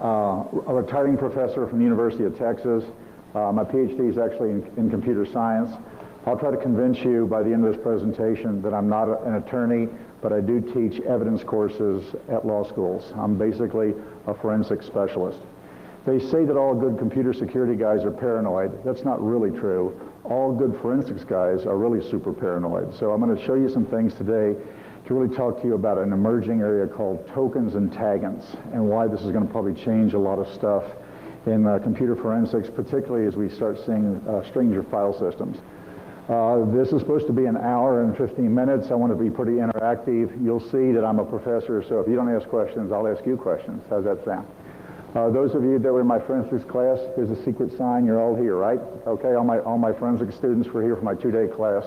a retiring professor from the University of Texas. My PhD is actually in computer science. I'll try to convince you by the end of this presentation that I'm not an attorney, but I do teach evidence courses at law schools. I'm basically a forensic specialist. They say that all good computer security guys are paranoid. That's not really true. All good forensics guys are really super paranoid. So I'm going to show you some things today to really talk to you about an emerging area called tokens and taggants, and why this is going to probably change a lot of stuff in computer forensics, particularly as we start seeing stranger file systems. This is supposed to be an hour and 15 minutes. I want to be pretty interactive. You'll see that I'm a professor, so if you don't ask questions, I'll ask you questions. How's that sound? Those of you that were in my forensics class, there's a secret sign. You're all here, right? Okay, all my forensic students were here for my two-day class.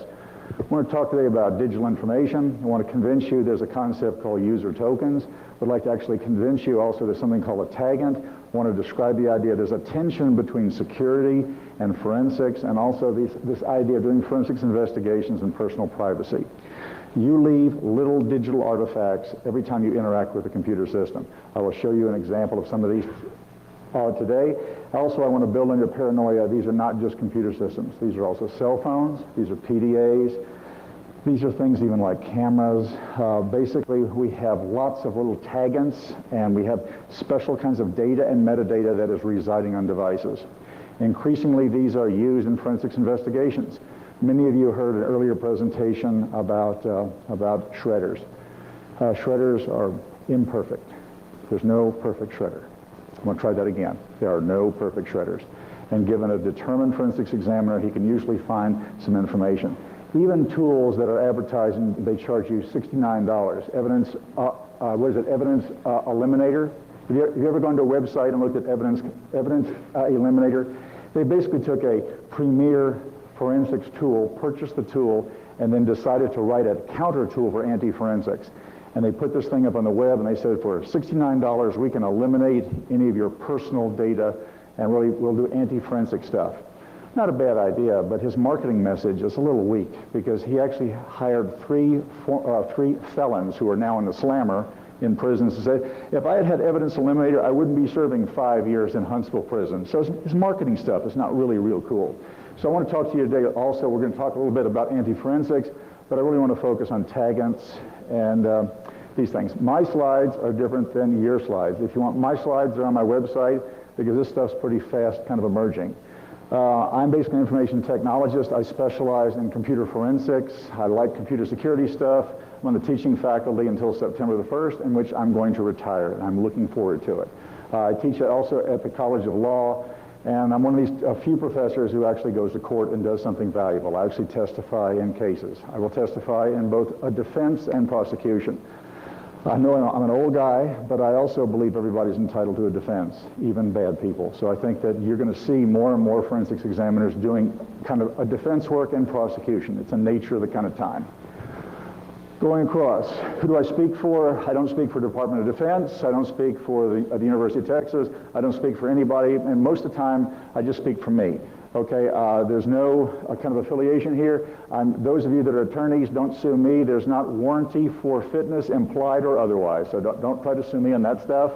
I want to talk today about digital information. I want to convince you there's a concept called user tokens. I'd like to actually convince you also there's something called a taggant. I want to describe the idea there's a tension between security and forensics, and also this idea of doing forensics investigations and personal privacy. You leave little digital artifacts every time you interact with a computer system. I will show you an example of some of these today. Also, I want to build on your paranoia. These are not just computer systems. These are also cell phones. These are PDAs. These are things even like cameras. Basically, we have lots of little taggants, and we have special kinds of data and metadata that is residing on devices. Increasingly, these are used in forensics investigations. Many of you heard an earlier presentation about shredders. Shredders are imperfect. There's no perfect shredder. I'm going to try that again. There are no perfect shredders. And given a determined forensics examiner, he can usually find some information. Even tools that are advertising, they charge you $69. Evidence, Evidence Eliminator. Have you ever gone to a website and looked at Evidence Eliminator? They basically took a premier forensics tool, purchased the tool, and then decided to write a counter tool for anti-forensics. And they put this thing up on the web, and they said, for $69, we can eliminate any of your personal data, and really we'll do anti-forensic stuff. Not a bad idea, but his marketing message is a little weak, because he actually hired three felons who are now in the slammer in prisons to say, if I had had Evidence Eliminator, I wouldn't be serving 5 years in Huntsville prison. So his marketing stuff is not really real cool. So I want to talk to you today also. We're going to talk a little bit about anti-forensics, but I really want to focus on taggants and these things. My slides are different than your slides. If you want my slides, they're on my website, because this stuff's pretty fast, kind of emerging. I'm basically an information technologist. I specialize in computer forensics. I like computer security stuff. I'm on the teaching faculty until September the 1st, in which I'm going to retire, and I'm looking forward to it. I teach also at the College of Law, and I'm one of these few professors who actually goes to court and does something valuable. I actually testify in cases. I will testify in both a defense and prosecution. I know I'm an old guy, but I also believe everybody's entitled to a defense, even bad people. So I think that you're going to see more and more forensics examiners doing kind of a defense work and prosecution. It's the nature of the kind of time. Going across, who do I speak for? I don't speak for Department of Defense. I don't speak for the University of Texas. I don't speak for anybody, and most of the time, I just speak for me. Okay, there's no kind of affiliation here. Those of you that are attorneys, don't sue me. There's not warranty for fitness, implied or otherwise, so don't try to sue me on that stuff.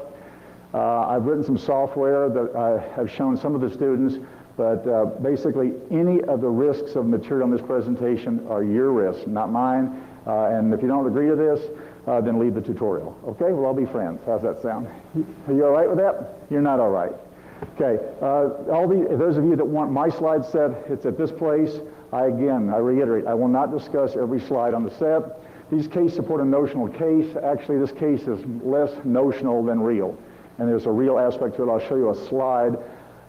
I've written some software that I have shown some of the students, but basically any of the risks of material in this presentation are your risks, not mine. And if you don't agree to this, then leave the tutorial. Okay, we'll all be friends. How's that sound? Are you all right with that? You're not all right. Okay, those of you that want my slide set, it's at this place. I reiterate, I will not discuss every slide on the set. These cases support a notional case. Actually, this case is less notional than real. And there's a real aspect to it. I'll show you a slide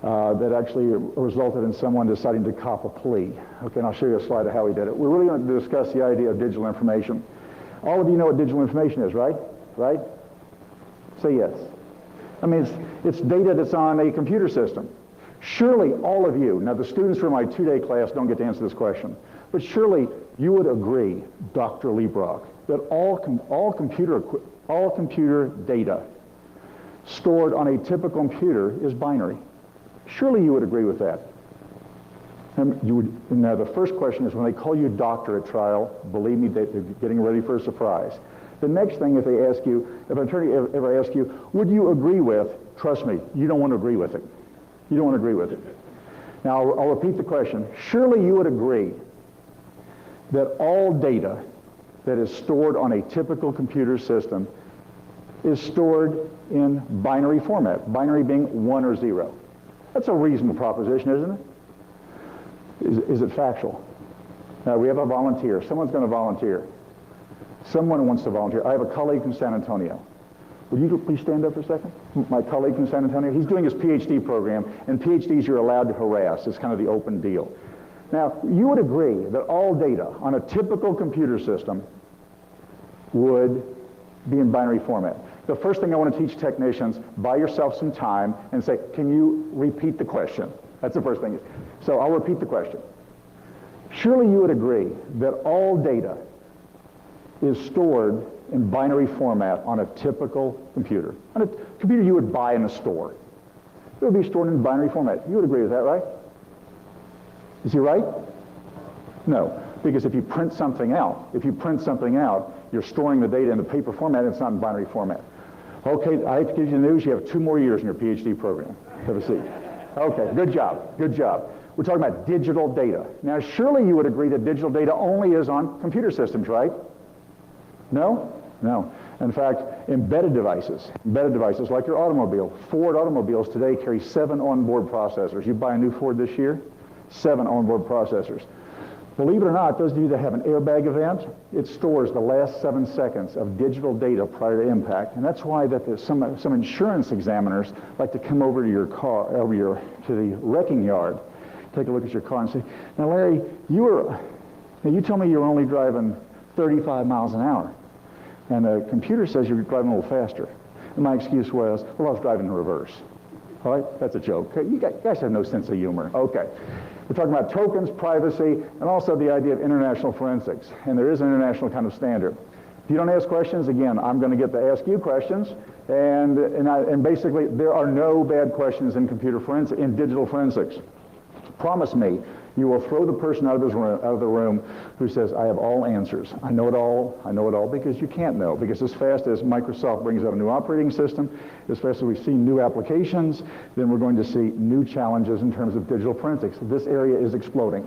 that actually resulted in someone deciding to cop a plea. Okay, and I'll show you a slide of how he did it. We're really going to discuss the idea of digital information. All of you know what digital information is, right? Right? Say yes. I mean, it's data that's on a computer system. Surely all of you, now the students from my two-day class don't get to answer this question, but surely you would agree, Dr. Leibrock, that all computer data stored on a typical computer is binary. Surely you would agree with that. Now the first question is, when they call you doctor at trial, believe me, they're getting ready for a surprise. The next thing, if an attorney ever asks you, would you agree with Trust me, you don't want to agree with it. You don't want to agree with it. Now, I'll repeat the question. Surely you would agree that all data that is stored on a typical computer system is stored in binary format, binary being 1 or 0. That's a reasonable proposition, isn't it? Is it factual? Now, we have a volunteer. Someone's going to volunteer. Someone wants to volunteer. I have a colleague from San Antonio. Would you please stand up for a second? My colleague from San Antonio, he's doing his PhD program, and PhDs you're allowed to harass. It's kind of the open deal. Now, you would agree that all data on a typical computer system would be in binary format. The first thing I want to teach technicians, buy yourself some time and say, can you repeat the question? That's the first thing. So I'll repeat the question. Surely you would agree that all data is stored in binary format on a typical computer. On a computer you would buy in a store. It would be stored in binary format. You would agree with that, right? Is he right? No, because if you print something out, you're storing the data in the paper format, and it's not in binary format. Okay, I have to give you the news. You have 2 more years in your PhD program. Have a seat. Okay, good job, good job. We're talking about digital data. Now, surely you would agree that digital data only is on computer systems, right? No? No. In fact, embedded devices like your automobile, Ford automobiles today carry 7 onboard processors. You buy a new Ford this year, 7 onboard processors. Believe it or not, those of you that have an airbag event, it stores the last 7 seconds of digital data prior to impact. And that's why that some insurance examiners like to come over to your car, to the wrecking yard, take a look at your car and say, now Larry, you told me you were only driving 35 miles an hour. And the computer says you're driving a little faster. And my excuse was, well, I was driving in reverse. All right, that's a joke. You guys have no sense of humor. Okay. We're talking about tokens, privacy, and also the idea of international forensics. And there is an international kind of standard. If you don't ask questions, again, I'm going to get to ask you questions. And basically, there are no bad questions in in digital forensics. Promise me, you will throw the person out of the room who says, I have all answers. I know it all, because you can't know. Because as fast as Microsoft brings out a new operating system, as fast as we see new applications, then we're going to see new challenges in terms of digital forensics. This area is exploding.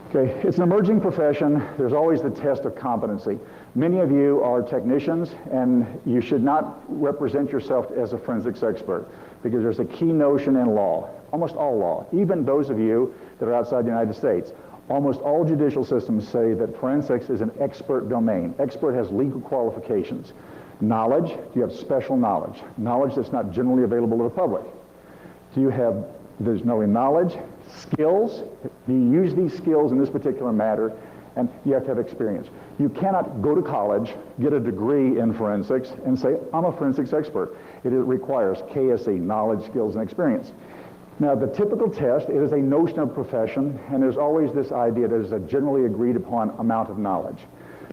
Okay, it's an emerging profession. There's always the test of competency. Many of you are technicians, and you should not represent yourself as a forensics expert, because there's a key notion in law, almost all law, even those of you that are outside the United States. Almost all judicial systems say that forensics is an expert domain. Expert has legal qualifications. Knowledge, do you have special knowledge? Knowledge that's not generally available to the public. There's no knowledge, skills, do you use these skills in this particular matter, and you have to have experience. You cannot go to college, get a degree in forensics, and say, I'm a forensics expert. It requires KSE, knowledge, skills, and experience. Now, the typical test, it is a notion of profession, and there's always this idea that there's a generally agreed upon amount of knowledge.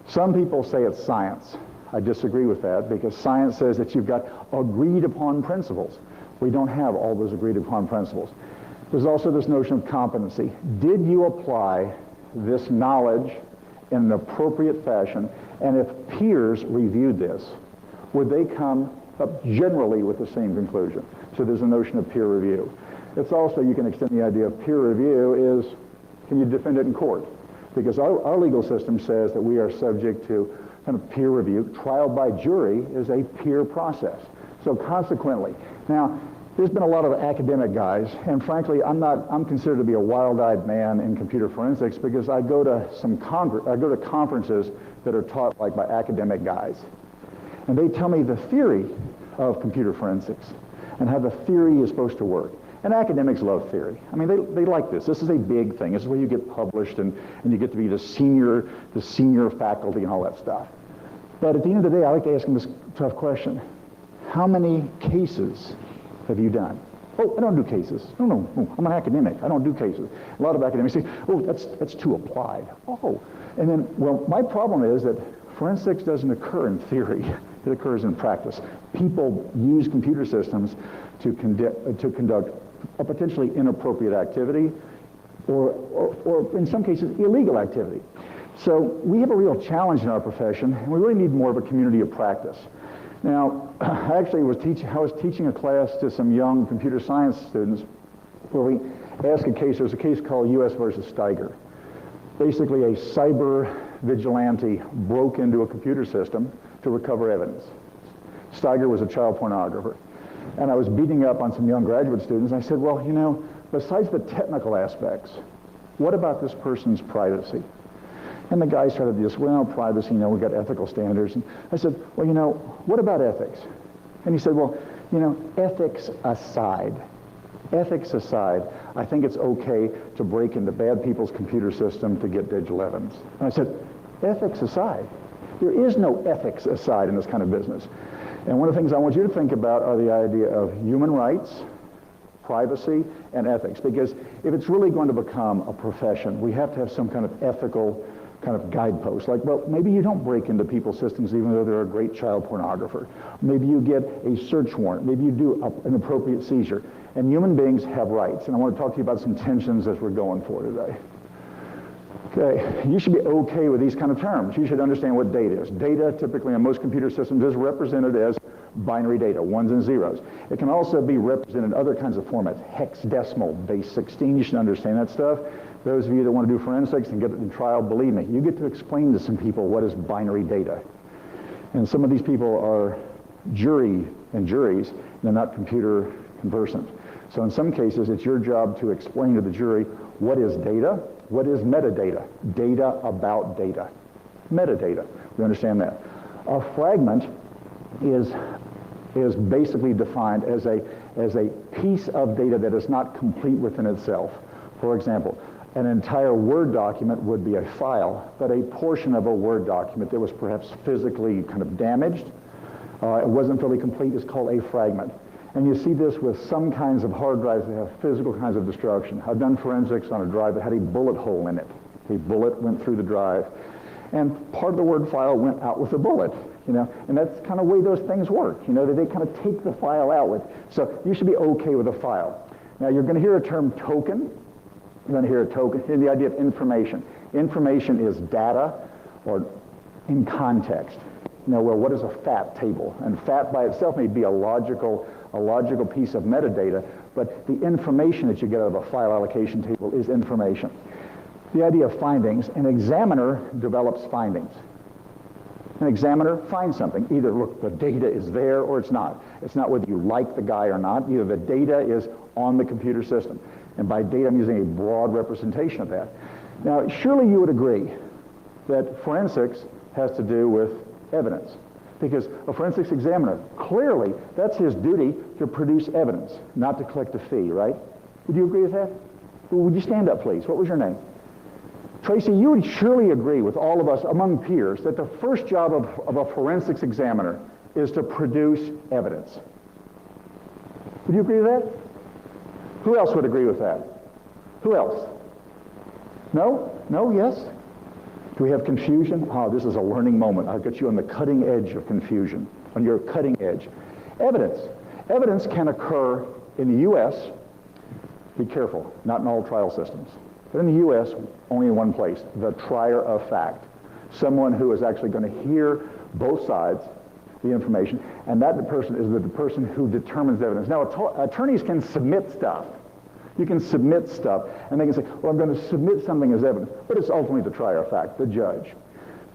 Some people say it's science. I disagree with that, because science says that you've got agreed upon principles. We don't have all those agreed upon principles. There's also this notion of competency. Did you apply this knowledge in an appropriate fashion? And if peers reviewed this, would they come up generally with the same conclusion? So there's a notion of peer review. It's also, you can extend the idea of peer review is, can you defend it in court? Because our legal system says that we are subject to kind of peer review. Trial by jury is a peer process. So consequently, now, there's been a lot of academic guys, and frankly, I'm considered to be a wild-eyed man in computer forensics because I go to conferences that are taught like by academic guys. And they tell me the theory of computer forensics and how the theory is supposed to work. And academics love theory. I mean, they like this. This is a big thing. This is where you get published and you get to be the senior faculty and all that stuff. But at the end of the day, I like to ask them this tough question. How many cases have you done? Oh, I don't do cases. No, I'm an academic. I don't do cases. A lot of academics say, oh, that's too applied. Oh, and then, well, my problem is that forensics doesn't occur in theory. It occurs in practice. People use computer systems to conduct a potentially inappropriate activity or in some cases, illegal activity. So we have a real challenge in our profession, and we really need more of a community of practice. Now, I was teaching a class to some young computer science students where we asked a case. There was a case called U.S. versus Steiger. Basically, a cyber vigilante broke into a computer system to recover evidence. Steiger was a child pornographer. And I was beating up on some young graduate students. I said, well, besides the technical aspects, what about this person's privacy? And the guy started this, privacy, we've got ethical standards. And I said, well, what about ethics? And he said, well, ethics aside, I think it's okay to break into bad people's computer system to get digital evidence. And I said, ethics aside? There is no ethics aside in this kind of business. And one of the things I want you to think about are the idea of human rights, privacy, and ethics. Because if it's really going to become a profession, we have to have some kind of ethical kind of guidepost. Like, well, maybe you don't break into people's systems even though they're a great child pornographer. Maybe you get a search warrant. Maybe you do an appropriate seizure. And human beings have rights. And I want to talk to you about some tensions as we're going for today. Okay, you should be okay with these kind of terms. You should understand what data is. Data, typically in most computer systems, is represented as binary data, ones and zeros. It can also be represented in other kinds of formats, hexadecimal, base 16. You should understand that stuff. Those of you that want to do forensics and get it in trial, believe me, you get to explain to some people what is binary data. And some of these people are juries, and they're not computer conversant. So in some cases, it's your job to explain to the jury what is data, what is metadata, data about data, metadata. We understand that. A fragment is basically defined as a piece of data that is not complete within itself. For example, an entire Word document would be a file, but a portion of a Word document that was perhaps physically kind of damaged, it wasn't fully complete, is called a fragment. And you see this with some kinds of hard drives that have physical kinds of destruction. I've done forensics on a drive that had a bullet hole in it. A bullet went through the drive. And part of the Word file went out with a bullet, and that's kind of the way those things work, that they kind of take the file out with. So you should be okay with a file. Now you're going to hear a term token. You're going to hear a token. Here's the idea of information. Information is data or in context. Well, what is a FAT table? And FAT by itself may be a logical piece of metadata, but the information that you get out of a file allocation table is information. The idea of findings, an examiner develops findings. An examiner finds something. Either, look, the data is there or it's not. It's not whether you like the guy or not. Either the data is on the computer system. And by data, I'm using a broad representation of that. Now, surely you would agree that forensics has to do with evidence. Because a forensics examiner, clearly, that's his duty to produce evidence, not to collect a fee, right? Would you agree with that? Would you stand up, please? What was your name? Tracy, you would surely agree with all of us among peers that the first job of a forensics examiner is to produce evidence. Would you agree with that? Who else would agree with that? Who else? No? No? Yes? Do we have confusion? Oh, this is a learning moment. I'll get you on the cutting edge of confusion, on your cutting edge. Evidence. Evidence can occur in the U.S. Be careful, not in all trial systems. But in the U.S., only in one place, the trier of fact. Someone who is actually going to hear both sides, the information, and that person is the person who determines evidence. Now, attorneys can submit stuff. You can submit stuff, and they can say, well, I'm going to submit something as evidence, but it's ultimately the trier of fact, the judge.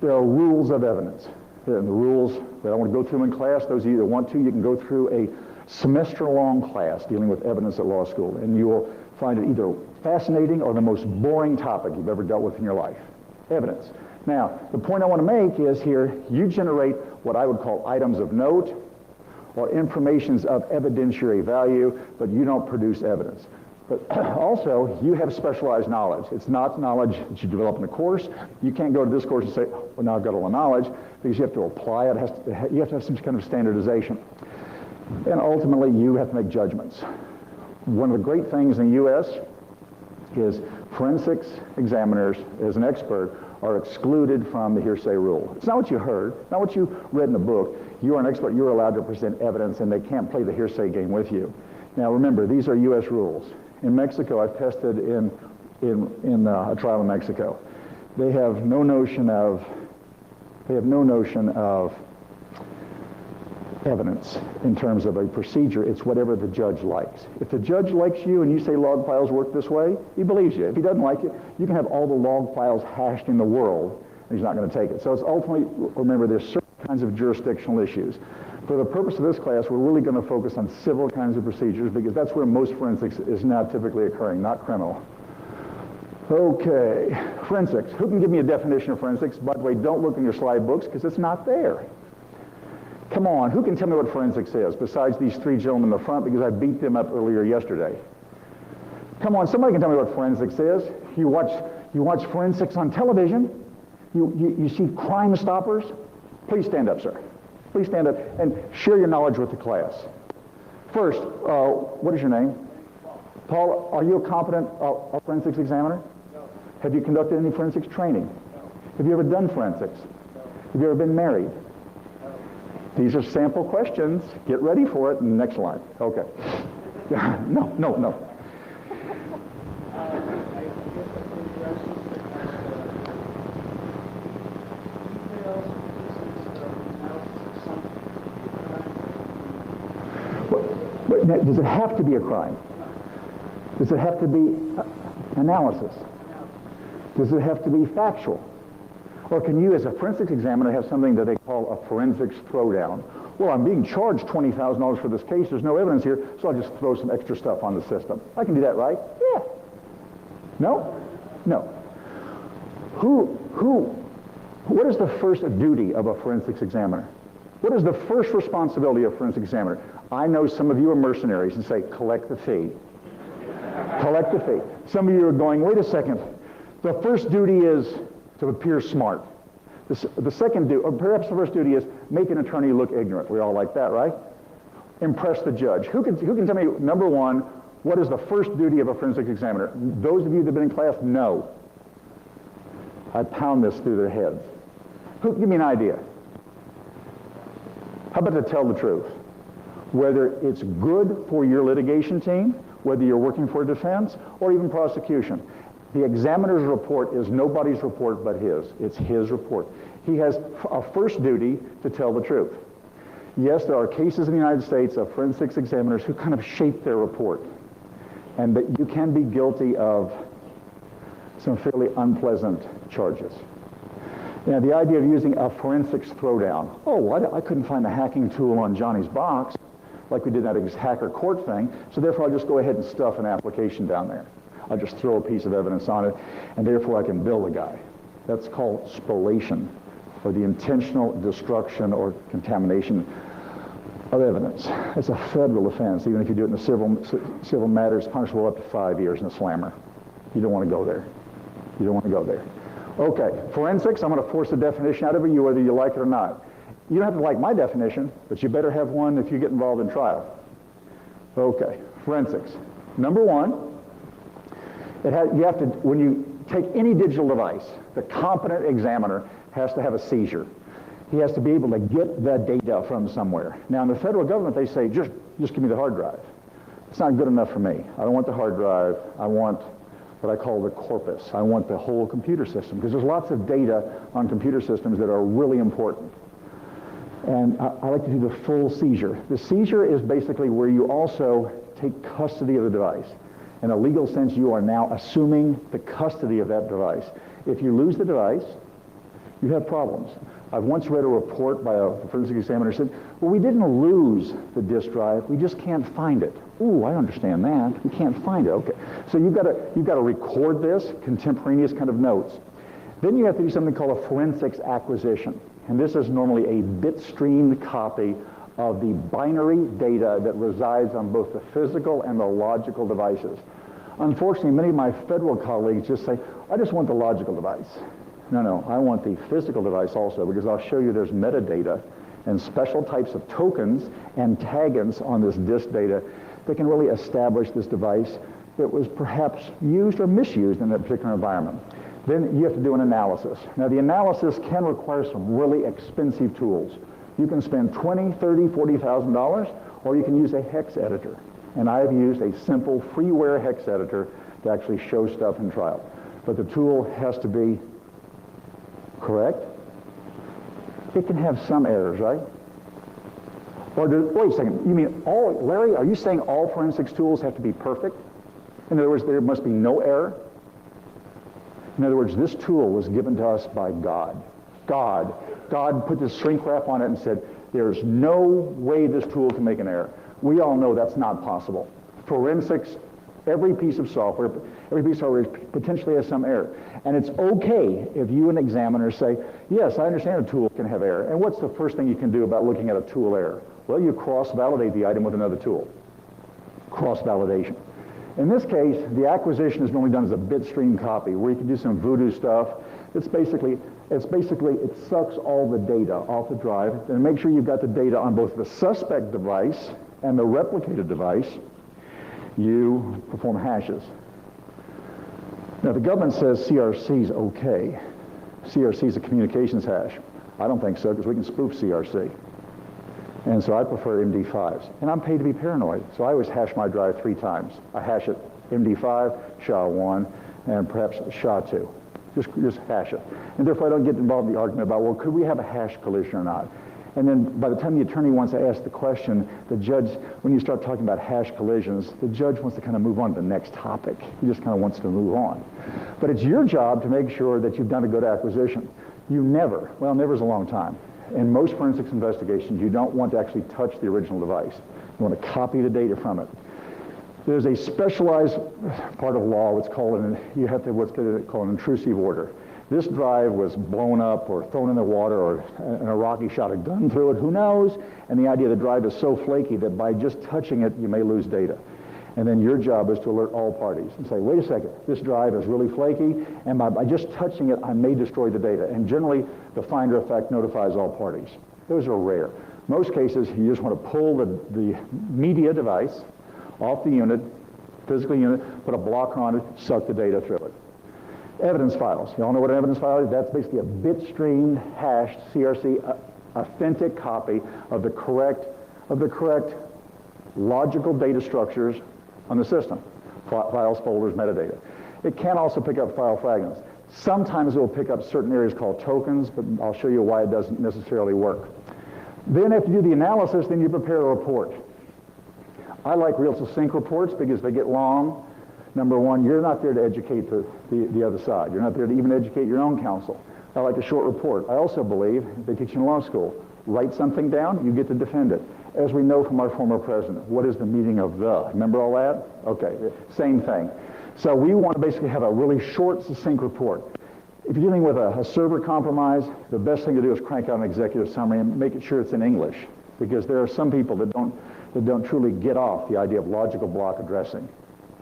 There are rules of evidence. And the rules, I don't want to go through them in class. Those of you that want to, you can go through a semester-long class dealing with evidence at law school, and you will find it either fascinating or the most boring topic you've ever dealt with in your life. Evidence. Now, the point I want to make is here, you generate what I would call items of note or informations of evidentiary value, but you don't produce evidence. But also, you have specialized knowledge. It's not knowledge that you develop in a course. You can't go to this course and say, well, now I've got all the knowledge, because you have to apply it. You have to have some kind of standardization. And ultimately, you have to make judgments. One of the great things in the U.S. is forensics examiners, as an expert, are excluded from the hearsay rule. It's not what you heard, not what you read in the book. You are an expert. You're allowed to present evidence, and they can't play the hearsay game with you. Now, remember, these are U.S. rules. In Mexico, I've tested in a trial in Mexico. They have no notion of evidence in terms of a procedure. It's whatever the judge likes. If the judge likes you and you say log files work this way, he believes you. If he doesn't like it, you can have all the log files hashed in the world, and he's not going to take it. So it's ultimately, remember, there's certain kinds of jurisdictional issues. For the purpose of this class, we're really going to focus on civil kinds of procedures because that's where most forensics is now typically occurring, not criminal. Okay, forensics. Who can give me a definition of forensics? By the way, don't look in your slide books because it's not there. Come on, who can tell me what forensics is besides these three gentlemen in the front because I beat them up earlier yesterday? Come on, somebody can tell me what forensics is. You watch forensics on television. You see Crime Stoppers. Please stand up, sir. Please stand up and share your knowledge with the class. First, what is your name? Paul, are you a competent forensics examiner? No. Have you conducted any forensics training? No. Have you ever done forensics? No. Have you ever been married? No. These are sample questions. Get ready for it. Next line. Okay. No. Does it have to be a crime? Does it have to be analysis? Does it have to be factual? Or can you, as a forensics examiner, have something that they call a forensics throwdown? Well, I'm being charged $20,000 for this case. There's no evidence here, so I'll just throw some extra stuff on the system. I can do that, right? Yeah. No? No. What is the first duty of a forensics examiner? What is the first responsibility of a forensics examiner? I know some of you are mercenaries and say, collect the fee. Collect the fee. Some of you are going, wait a second. The first duty is to appear smart. The second duty, or perhaps the first duty is make an attorney look ignorant. We all like that, right? Impress the judge. Who can tell me, number one, what is the first duty of a forensics examiner? Those of you that have been in class, no. I pound this through their heads. Who can give me an idea? How about to tell the truth? Whether it's good for your litigation team, whether you're working for a defense, or even prosecution. The examiner's report is nobody's report but his. It's his report. He has a first duty to tell the truth. Yes, there are cases in the United States of forensics examiners who kind of shape their report. And that you can be guilty of some fairly unpleasant charges. Now, the idea of using a forensics throwdown. Oh, I couldn't find a hacking tool on Johnny's box, like we did that hacker court thing, so therefore I'll just go ahead and stuff an application down there. I'll just throw a piece of evidence on it, and therefore I can bill the guy. That's called spoliation, or the intentional destruction or contamination of evidence. It's a federal offense. Even if you do it in the civil matters, punishable up to 5 years in a slammer. You don't want to go there. You don't want to go there. Okay, forensics, I'm going to force a definition out of you whether you like it or not. You don't have to like my definition, but you better have one if you get involved in trial. Okay, forensics. Number one, you have to, when you take any digital device, the competent examiner has to have a seizure. He has to be able to get the data from somewhere. Now, in the federal government, they say, just give me the hard drive. It's not good enough for me. I don't want the hard drive. I want what I call the corpus. I want the whole computer system, because there's lots of data on computer systems that are really important. And I like to do the full seizure. The seizure is basically where you also take custody of the device. In a legal sense, you are now assuming the custody of that device. If you lose the device, you have problems. I've once read a report by a forensic examiner who said, well, we didn't lose the disk drive, we just can't find it. Ooh, I understand that. We can't find it. Okay. So you've got to record this, contemporaneous kind of notes. Then you have to do something called a forensics acquisition. And this is normally a bit-streamed copy of the binary data that resides on both the physical and the logical devices. Unfortunately, many of my federal colleagues just say, I just want the logical device. No, I want the physical device also, because I'll show you there's metadata and special types of tokens and taggants on this disk data that can really establish this device that was perhaps used or misused in that particular environment. Then you have to do an analysis. Now, the analysis can require some really expensive tools. You can spend $20,000, $30,000, $40,000, or you can use a hex editor. And I have used a simple freeware hex editor to actually show stuff in trial. But the tool has to be correct. It can have some errors, right? Wait a second, you mean Larry, are you saying all forensics tools have to be perfect? In other words, there must be no error? In other words, this tool was given to us by God. God put this shrink wrap on it and said, there's no way this tool can make an error. We all know that's not possible. Forensics, every piece of software potentially has some error. And it's okay if you, an examiner, say, yes, I understand a tool can have error. And what's the first thing you can do about looking at a tool error? Well, you cross-validate the item with another tool. Cross-validation. In this case, the acquisition is normally done as a bit stream copy, where you can do some voodoo stuff. It sucks all the data off the drive and make sure you've got the data on both the suspect device and the replicated device. You perform hashes. Now, the government says CRC is okay. CRC is a communications hash. I don't think so, because we can spoof CRC. And so I prefer MD5s. And I'm paid to be paranoid, so I always hash my drive 3 times. I hash it MD5, SHA-1, and perhaps SHA-2. Just hash it. And therefore I don't get involved in the argument about, well, could we have a hash collision or not? And then by the time the attorney wants to ask the question, the judge, when you start talking about hash collisions, the judge wants to kind of move on to the next topic. He just kind of wants to move on. But it's your job to make sure that you've done a good acquisition. You never is a long time. In most forensics investigations, you don't want to actually touch the original device. You want to copy the data from it. There's a specialized part of law, what's called an intrusive order. This drive was blown up or thrown in the water, or an Iraqi shot a gun through it, who knows? And the idea the drive is so flaky that by just touching it, you may lose data. And then your job is to alert all parties and say, wait a second, this drive is really flaky, and by just touching it, I may destroy the data. And generally, the finder of fact notifies all parties. Those are rare. Most cases, you just want to pull the media device off the unit, physical unit, put a blocker on it, suck the data through it. Evidence files. You all know what an evidence file is? That's basically a bit-streamed, hashed CRC, authentic copy of the correct logical data structures on the system. Files, folders, metadata. It can also pick up file fragments. Sometimes it will pick up certain areas called tokens, but I'll show you why it doesn't necessarily work. Then after you do the analysis, then you prepare a report. I like real succinct reports because they get long. Number one, you're not there to educate the other side. You're not there to even educate your own counsel. I like a short report. I also believe, they teach in law school, write something down, you get to defend it. As we know from our former president, what is the meaning of the? Remember all that? Okay, same thing. So we want to basically have a really short, succinct report. If you're dealing with a server compromise, the best thing to do is crank out an executive summary and make it sure it's in English, because there are some people that don't truly get off the idea of logical block addressing.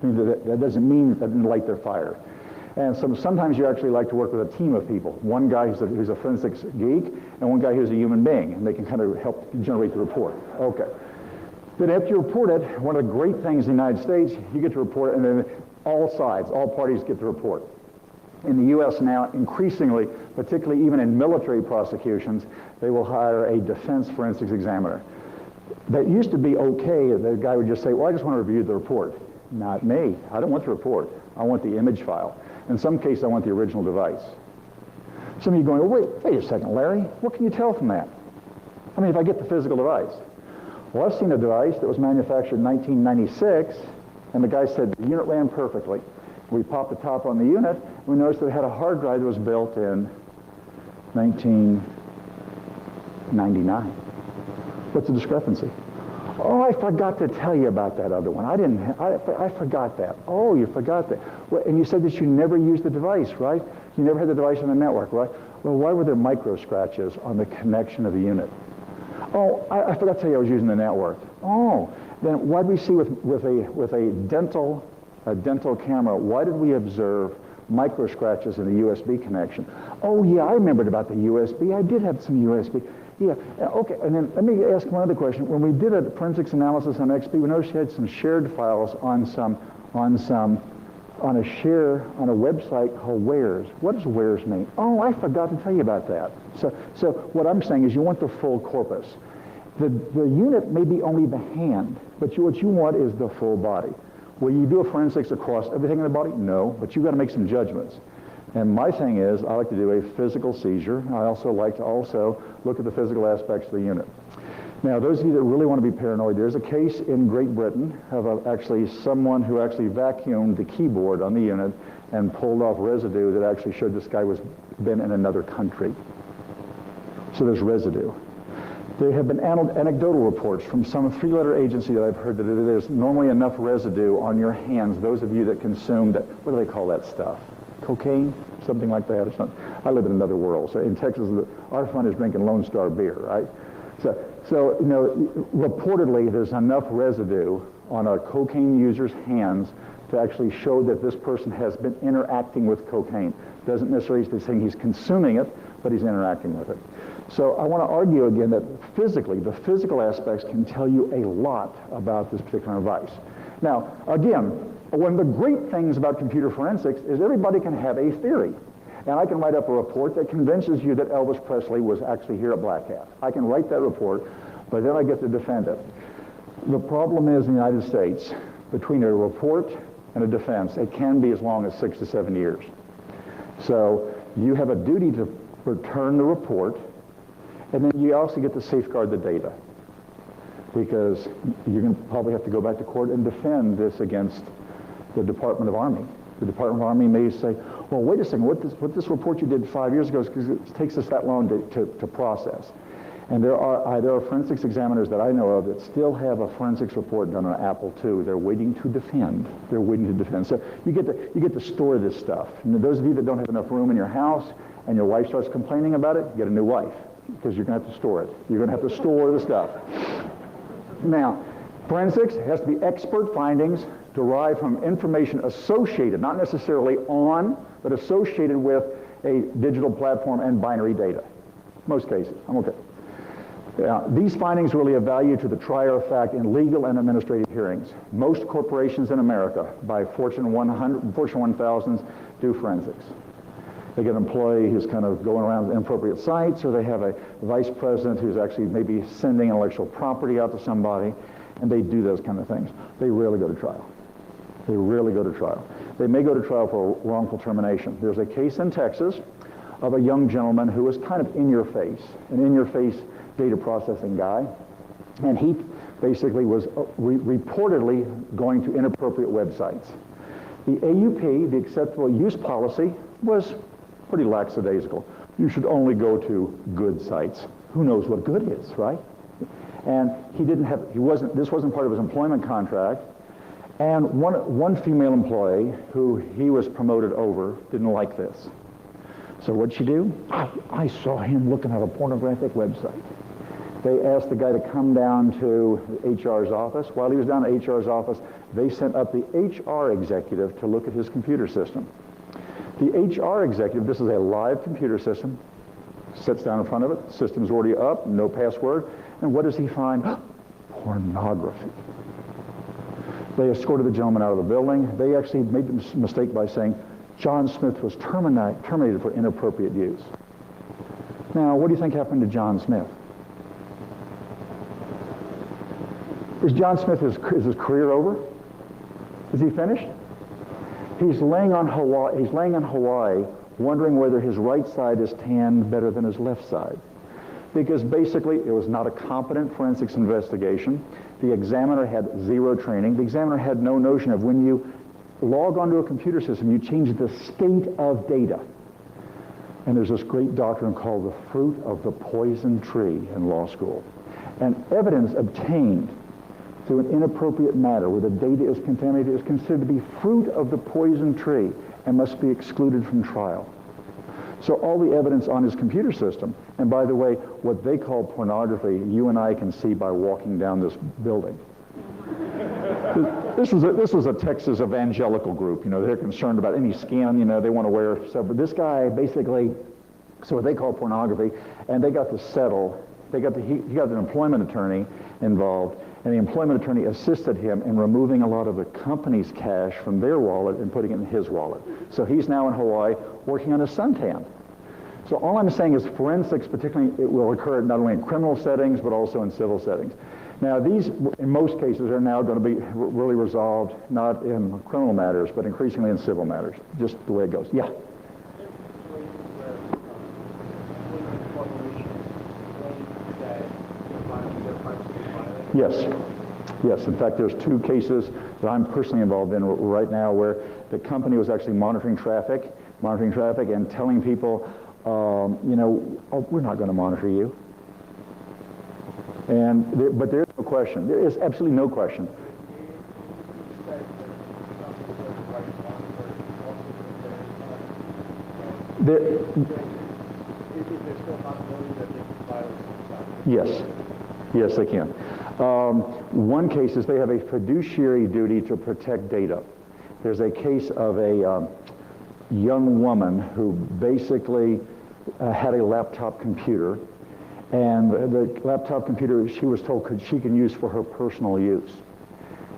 I mean, that doesn't mean that doesn't light their fire. And sometimes you actually like to work with a team of people. One guy who's a forensics geek, and one guy who's a human being, and they can kind of help generate the report. Okay. Then after you report it, one of the great things in the United States, you get to report it, and then all sides, all parties get to report. In the U.S. now, increasingly, particularly even in military prosecutions, they will hire a defense forensics examiner. That used to be okay. The guy would just say, well, I just want to review the report. Not me. I don't want the report. I want the image file. In some cases, I want the original device. Some of you are going, well, wait a second, Larry. What can you tell from that? I mean, if I get the physical device. Well, I've seen a device that was manufactured in 1996, and the guy said the unit ran perfectly. We popped the top on the unit, and we noticed that it had a hard drive that was built in 1999. What's the discrepancy? Oh, I forgot to tell you about that other one. I forgot that. Oh, you forgot that. Well, and you said that you never used the device, right? You never had the device on the network, right? Well, why were there micro scratches on the connection of the unit? Oh, I forgot to tell you I was using the network. Oh, then why did we see with a dental camera, why did we observe micro scratches in the USB connection? Oh, yeah, I remembered about the USB. I did have some USB. Yeah, okay, and then let me ask one other question. When we did a forensics analysis on XP, we noticed you had some shared files on a website called Wares. What does Wares mean? Oh, I forgot to tell you about that. So what I'm saying is you want the full corpus. The unit may be only the hand, but what you want is the full body. Will you do a forensics across everything in the body? No, but you've got to make some judgments. And my thing is, I like to do a physical seizure. I also like to look at the physical aspects of the unit. Now, those of you that really want to be paranoid, there's a case in Great Britain of actually someone who actually vacuumed the keyboard on the unit and pulled off residue that actually showed this guy was been in another country. So there's residue. There have been anecdotal reports from some three-letter agency that I've heard that there's normally enough residue on your hands, those of you that consume that, what do they call that stuff? Cocaine? Something like that or something. I live in another world. So in Texas, our fun is drinking Lone Star beer, right? So you know, reportedly there's enough residue on a cocaine user's hands to actually show that this person has been interacting with cocaine. Doesn't necessarily saying he's consuming it, but he's interacting with it. So I want to argue again that physically, the physical aspects can tell you a lot about this particular device. Now, again, one of the great things about computer forensics is everybody can have a theory. And I can write up a report that convinces you that Elvis Presley was actually here at Black Hat. I can write that report, but then I get to defend it. The problem is in the United States, between a report and a defense, it can be as long as 6 to 7 years. So you have a duty to return the report, and then you also get to safeguard the data, because you're going to probably have to go back to court and defend this against the Department of Army. The Department of Army may say, well, wait a second, what this report you did 5 years ago is because it takes us that long to process. And there are forensics examiners that I know of that still have a forensics report done on an Apple II. They're waiting to defend. They're waiting to defend. So you get to store this stuff. And those of you that don't have enough room in your house and your wife starts complaining about it, get a new wife, because you're going to have to store it. You're going to have to store the stuff. Now, forensics has to be expert findings derived from information associated, not necessarily on, but associated with a digital platform and binary data. Most cases. I'm okay. These findings really have value to the trier of fact in legal and administrative hearings. Most corporations in America, by Fortune 100, Fortune 1000s, do forensics. They get an employee who's kind of going around inappropriate sites, or they have a vice president who's actually maybe sending intellectual property out to somebody, and they do those kind of things. They rarely go to trial. They rarely go to trial. They may go to trial for wrongful termination. There's a case in Texas of a young gentleman who was kind of an in-your-face data processing guy, and he basically was reportedly going to inappropriate websites. The AUP, the acceptable use policy, was pretty lackadaisical. You should only go to good sites. Who knows what good is, right? And this wasn't part of his employment contract. And one female employee who he was promoted over didn't like this. So what'd she do? I saw him looking at a pornographic website. They asked the guy to come down to HR's office. While he was down at HR's office, they sent up the HR executive to look at his computer system. The HR executive, this is a live computer system, sits down in front of it, system's already up, no password, and what does he find? Pornography. They escorted the gentleman out of the building. They actually made the mistake by saying John Smith was terminated for inappropriate use. Now, what do you think happened to John Smith? Is John Smith, is his career over? Is he finished? He's laying on Hawaii wondering whether his right side is tanned better than his left side. Because basically it was not a competent forensics investigation. The examiner had zero training. The examiner had no notion of when you log onto a computer system, you change the state of data. And there's this great doctrine called the fruit of the poison tree in law school. And evidence obtained through an inappropriate matter where the data is contaminated is considered to be fruit of the poison tree and must be excluded from trial. So all the evidence on his computer system, and by the way, what they call pornography, you and I can see by walking down this building. This was a Texas evangelical group. They're concerned about any skin. They want to wear stuff. But this guy basically, so what they call pornography, and they got to settle. He got an employment attorney involved, and the employment attorney assisted him in removing a lot of the company's cash from their wallet and putting it in his wallet. So he's now in Hawaii working on a suntan. So all I'm saying is forensics, particularly, it will occur not only in criminal settings, but also in civil settings. Now these, in most cases, are now going to be really resolved, not in criminal matters, but increasingly in civil matters, just the way it goes. Yeah? Yes. Yes. In fact, there's 2 cases that I'm personally involved in right now where the company was actually monitoring traffic and telling people, we're not going to monitor you. But there's no question. There is absolutely no question. Yes. Yes, they can. One case is they have a fiduciary duty to protect data. There's a case of a young woman who basically had a laptop computer, and the laptop computer she was told she can use for her personal use.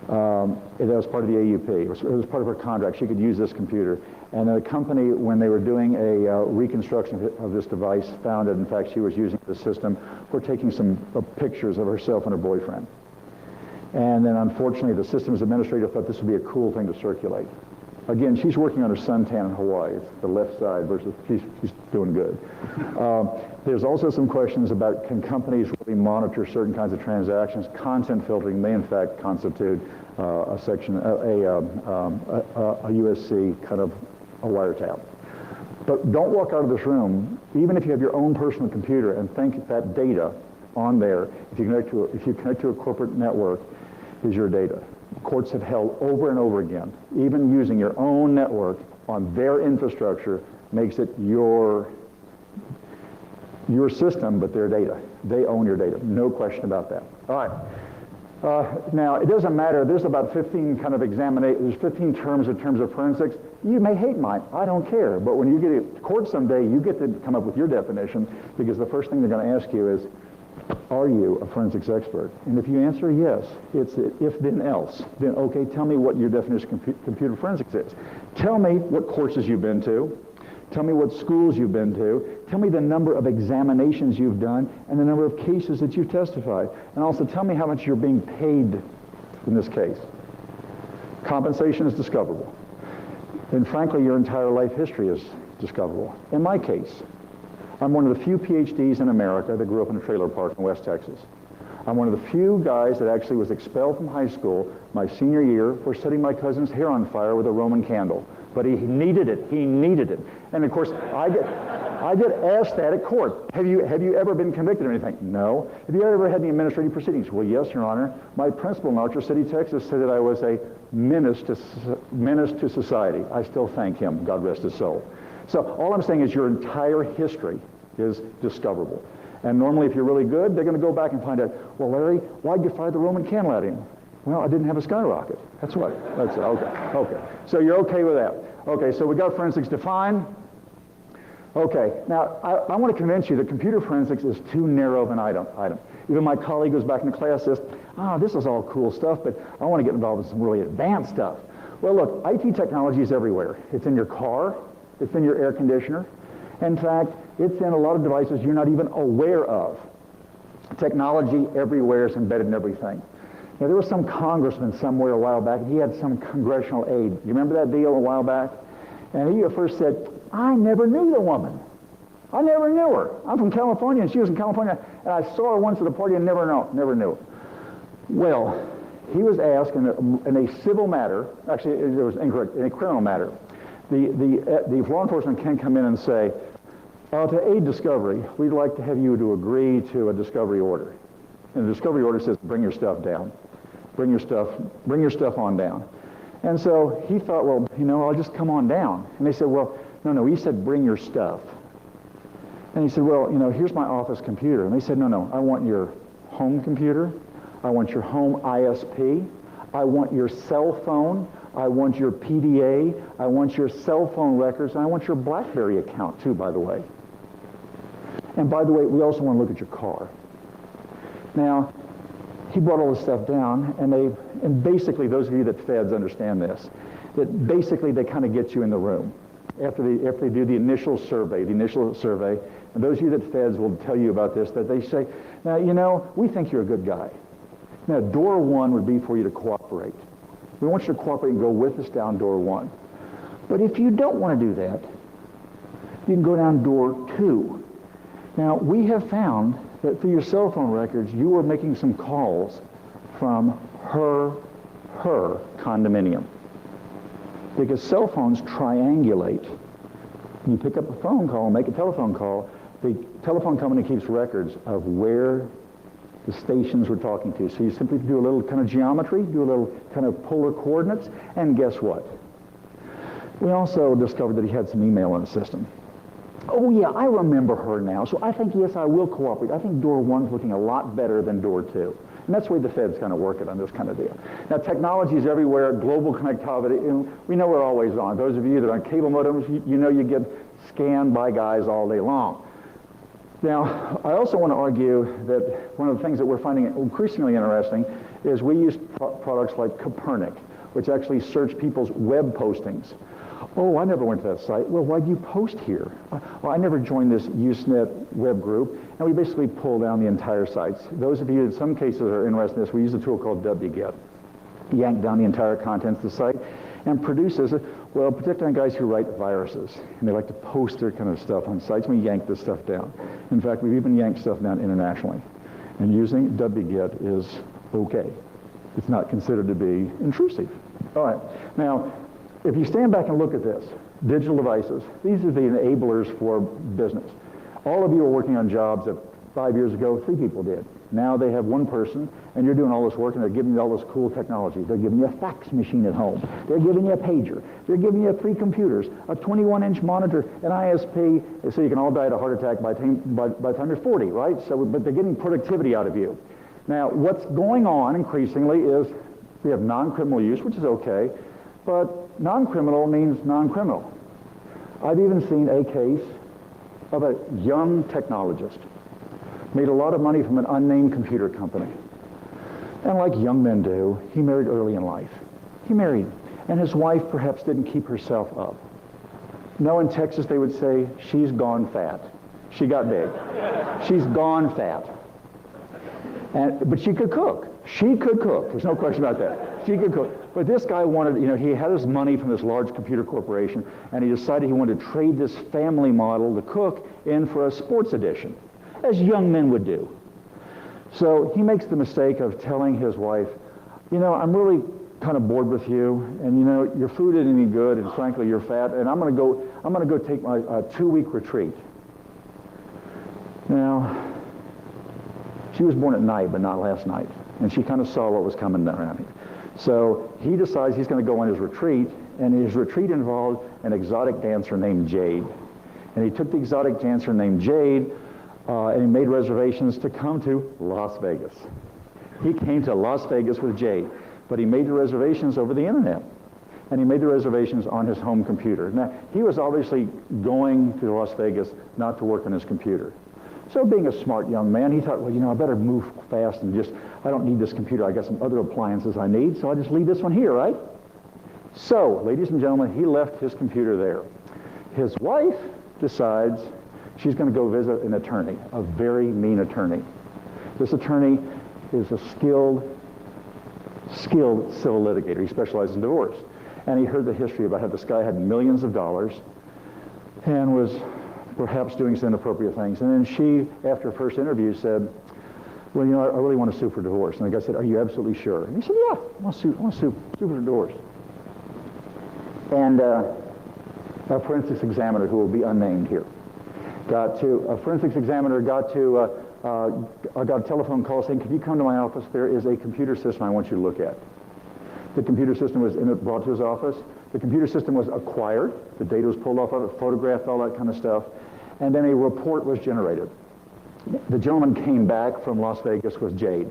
That was part of the AUP. It was part of her contract. She could use this computer. And the company, when they were doing a reconstruction of this device, found that, in fact, she was using the system for taking some pictures of herself and her boyfriend. And then, unfortunately, the systems administrator thought this would be a cool thing to circulate. Again, she's working on her suntan in Hawaii. It's the left side versus she's doing good. There's also some questions about, can companies really monitor certain kinds of transactions? Content filtering may, in fact, constitute a USC kind of a wiretap. But don't walk out of this room, even if you have your own personal computer, and think that data on there, if you connect to a corporate network, is your data. Courts have held over and over again, even using your own network on their infrastructure makes it your system, but their data. They own your data. No question about that. All right. Now, it doesn't matter. There's about 15 kind of there's 15 terms in terms of forensics. You may hate mine. I don't care. But when you get to court someday, you get to come up with your definition, because the first thing they're going to ask you is, are you a forensics expert? And if you answer yes, it's if then else. Then, okay, tell me what your definition of computer forensics is. Tell me what courses you've been to. Tell me what schools you've been to. Tell me the number of examinations you've done and the number of cases that you've testified. And also tell me how much you're being paid in this case. Compensation is discoverable. And frankly, your entire life history is discoverable. In my case, I'm one of the few PhDs in America that grew up in a trailer park in West Texas. I'm one of the few guys that actually was expelled from high school my senior year for setting my cousin's hair on fire with a Roman candle. But he needed it. He needed it. And of course, I get asked that at court. Have you ever been convicted of anything? No. Have you ever had any administrative proceedings? Well, yes, Your Honor. My principal in Archer City, Texas, said that I was a menace to society. I still thank him. God rest his soul. So all I'm saying is your entire history is discoverable. And normally, if you're really good, they're going to go back and find out, well, Larry, why'd you fire the Roman candle at him? Well, I didn't have a skyrocket. That's what. That's it. Okay. So you're okay with that. Okay, so we got forensics defined. Okay, now I want to convince you that computer forensics is too narrow of an item. Even my colleague who's back in the class says, this is all cool stuff, but I want to get involved in some really advanced stuff. Well, look, IT technology is everywhere. It's in your car. It's in your air conditioner. In fact, it's in a lot of devices you're not even aware of. Technology everywhere is embedded in everything. Now, there was some congressman somewhere a while back, and he had some congressional aide. You remember that deal a while back? And he at first said, I never knew the woman. I never knew her. I'm from California, and she was in California, and I saw her once at a party and never knew her. Well, he was asked in a civil matter, actually it was incorrect, in a criminal matter. The law enforcement can come in and say, to aid discovery, we'd like to have you to agree to a discovery order. And the discovery order says, bring your stuff down. Bring your stuff on down. And so he thought, well, I'll just come on down. And they said, well, no, he said, bring your stuff. And he said, well, here's my office computer. And they said, no, I want your home computer. I want your home ISP. I want your cell phone. I want your PDA. I want your cell phone records. And I want your BlackBerry account, too, by the way. And by the way, we also want to look at your car. Now, he brought all this stuff down, and basically, those of you that feds understand this, that basically they kind of get you in the room after they do the initial survey, and those of you that feds will tell you about this, that they say, now, we think you're a good guy. Now, door one would be for you to cooperate. We want you to cooperate and go with us down door one. But if you don't want to do that, you can go down door two. Now, we have found that through your cell phone records, you were making some calls from her condominium. Because cell phones triangulate. You pick up a phone call, make a telephone call, the telephone company keeps records of where the stations we're talking to. So you simply do a little kind of geometry, do a little kind of polar coordinates, and guess what? We also discovered that he had some email in the system. Oh yeah, I remember her now. So I think, yes, I will cooperate. I think door 1's looking a lot better than door 2. And that's the way the Fed's kind of working on this kind of deal. Now, technology is everywhere, global connectivity, and we know we're always on. Those of you that are on cable modems, you know you get scanned by guys all day long. Now, I also want to argue that one of the things that we're finding increasingly interesting is we use products like Copernic, which actually search people's web postings. Oh, I never went to that site. Well, why'd you post here? Well, I never joined this Usenet web group, and we basically pull down the entire sites. Those of you in some cases are interested in this, we use a tool called wget. Yank down the entire contents of the site and produces, well, particularly guys who write viruses, and they like to post their kind of stuff on sites, and we yank this stuff down. In fact, we've even yanked stuff down internationally. And using wget is okay. It's not considered to be intrusive. All right. Now, if you stand back and look at this, digital devices, these are the enablers for business. All of you are working on jobs that 5 years ago, 3 people did. Now they have 1 person, and you're doing all this work, and they're giving you all this cool technology. They're giving you a fax machine at home. They're giving you a pager. They're giving you 3 computers, a 21-inch monitor, an ISP, so you can all die of a heart attack by the time you're 40, right? So, but they're getting productivity out of you. Now, what's going on increasingly is we have non-criminal use, which is okay, but non-criminal means non-criminal. I've even seen a case of a young technologist, made a lot of money from an unnamed computer company. And like young men do, he married early in life. He married, and his wife perhaps didn't keep herself up. No, in Texas they would say, she's gone fat. She got big. She's gone fat. But she could cook. She could cook. There's no question about that. She could cook. But this guy wanted, he had his money from this large computer corporation, and he decided he wanted to trade this family model, the cook, in for a sports edition, as young men would do. So he makes the mistake of telling his wife, I'm really kind of bored with you, and your food isn't any good, and frankly you're fat, and I'm going to go take my 2-week retreat. Now, she was born at night, but not last night, and she kind of saw what was coming around here. So he decides he's going to go on his retreat, and his retreat involved an exotic dancer named Jade. And he took the exotic dancer named Jade, and he made reservations to come to Las Vegas. He came to Las Vegas with Jade, but he made the reservations over the internet, and he made the reservations on his home computer. Now, he was obviously going to Las Vegas not to work on his computer. So being a smart young man, he thought, well, I better move fast and I don't need this computer. I got some other appliances I need, so I'll just leave this one here, right? So, ladies and gentlemen, he left his computer there. His wife decides she's going to go visit an attorney, a very mean attorney. This attorney is a skilled civil litigator. He specializes in divorce. And he heard the history about how this guy had millions of dollars and was perhaps doing some inappropriate things. And then she, after her first interview, said, well, I really want to sue for divorce. And the guy said, are you absolutely sure? And he said, yeah, I want to sue for divorce. And a forensics examiner, who will be unnamed here, got a telephone call saying, could you come to my office? There is a computer system I want you to look at. The computer system was brought to his office. The computer system was acquired. The data was pulled off of it, photographed, all that kind of stuff. And then a report was generated. The gentleman came back from Las Vegas with Jade.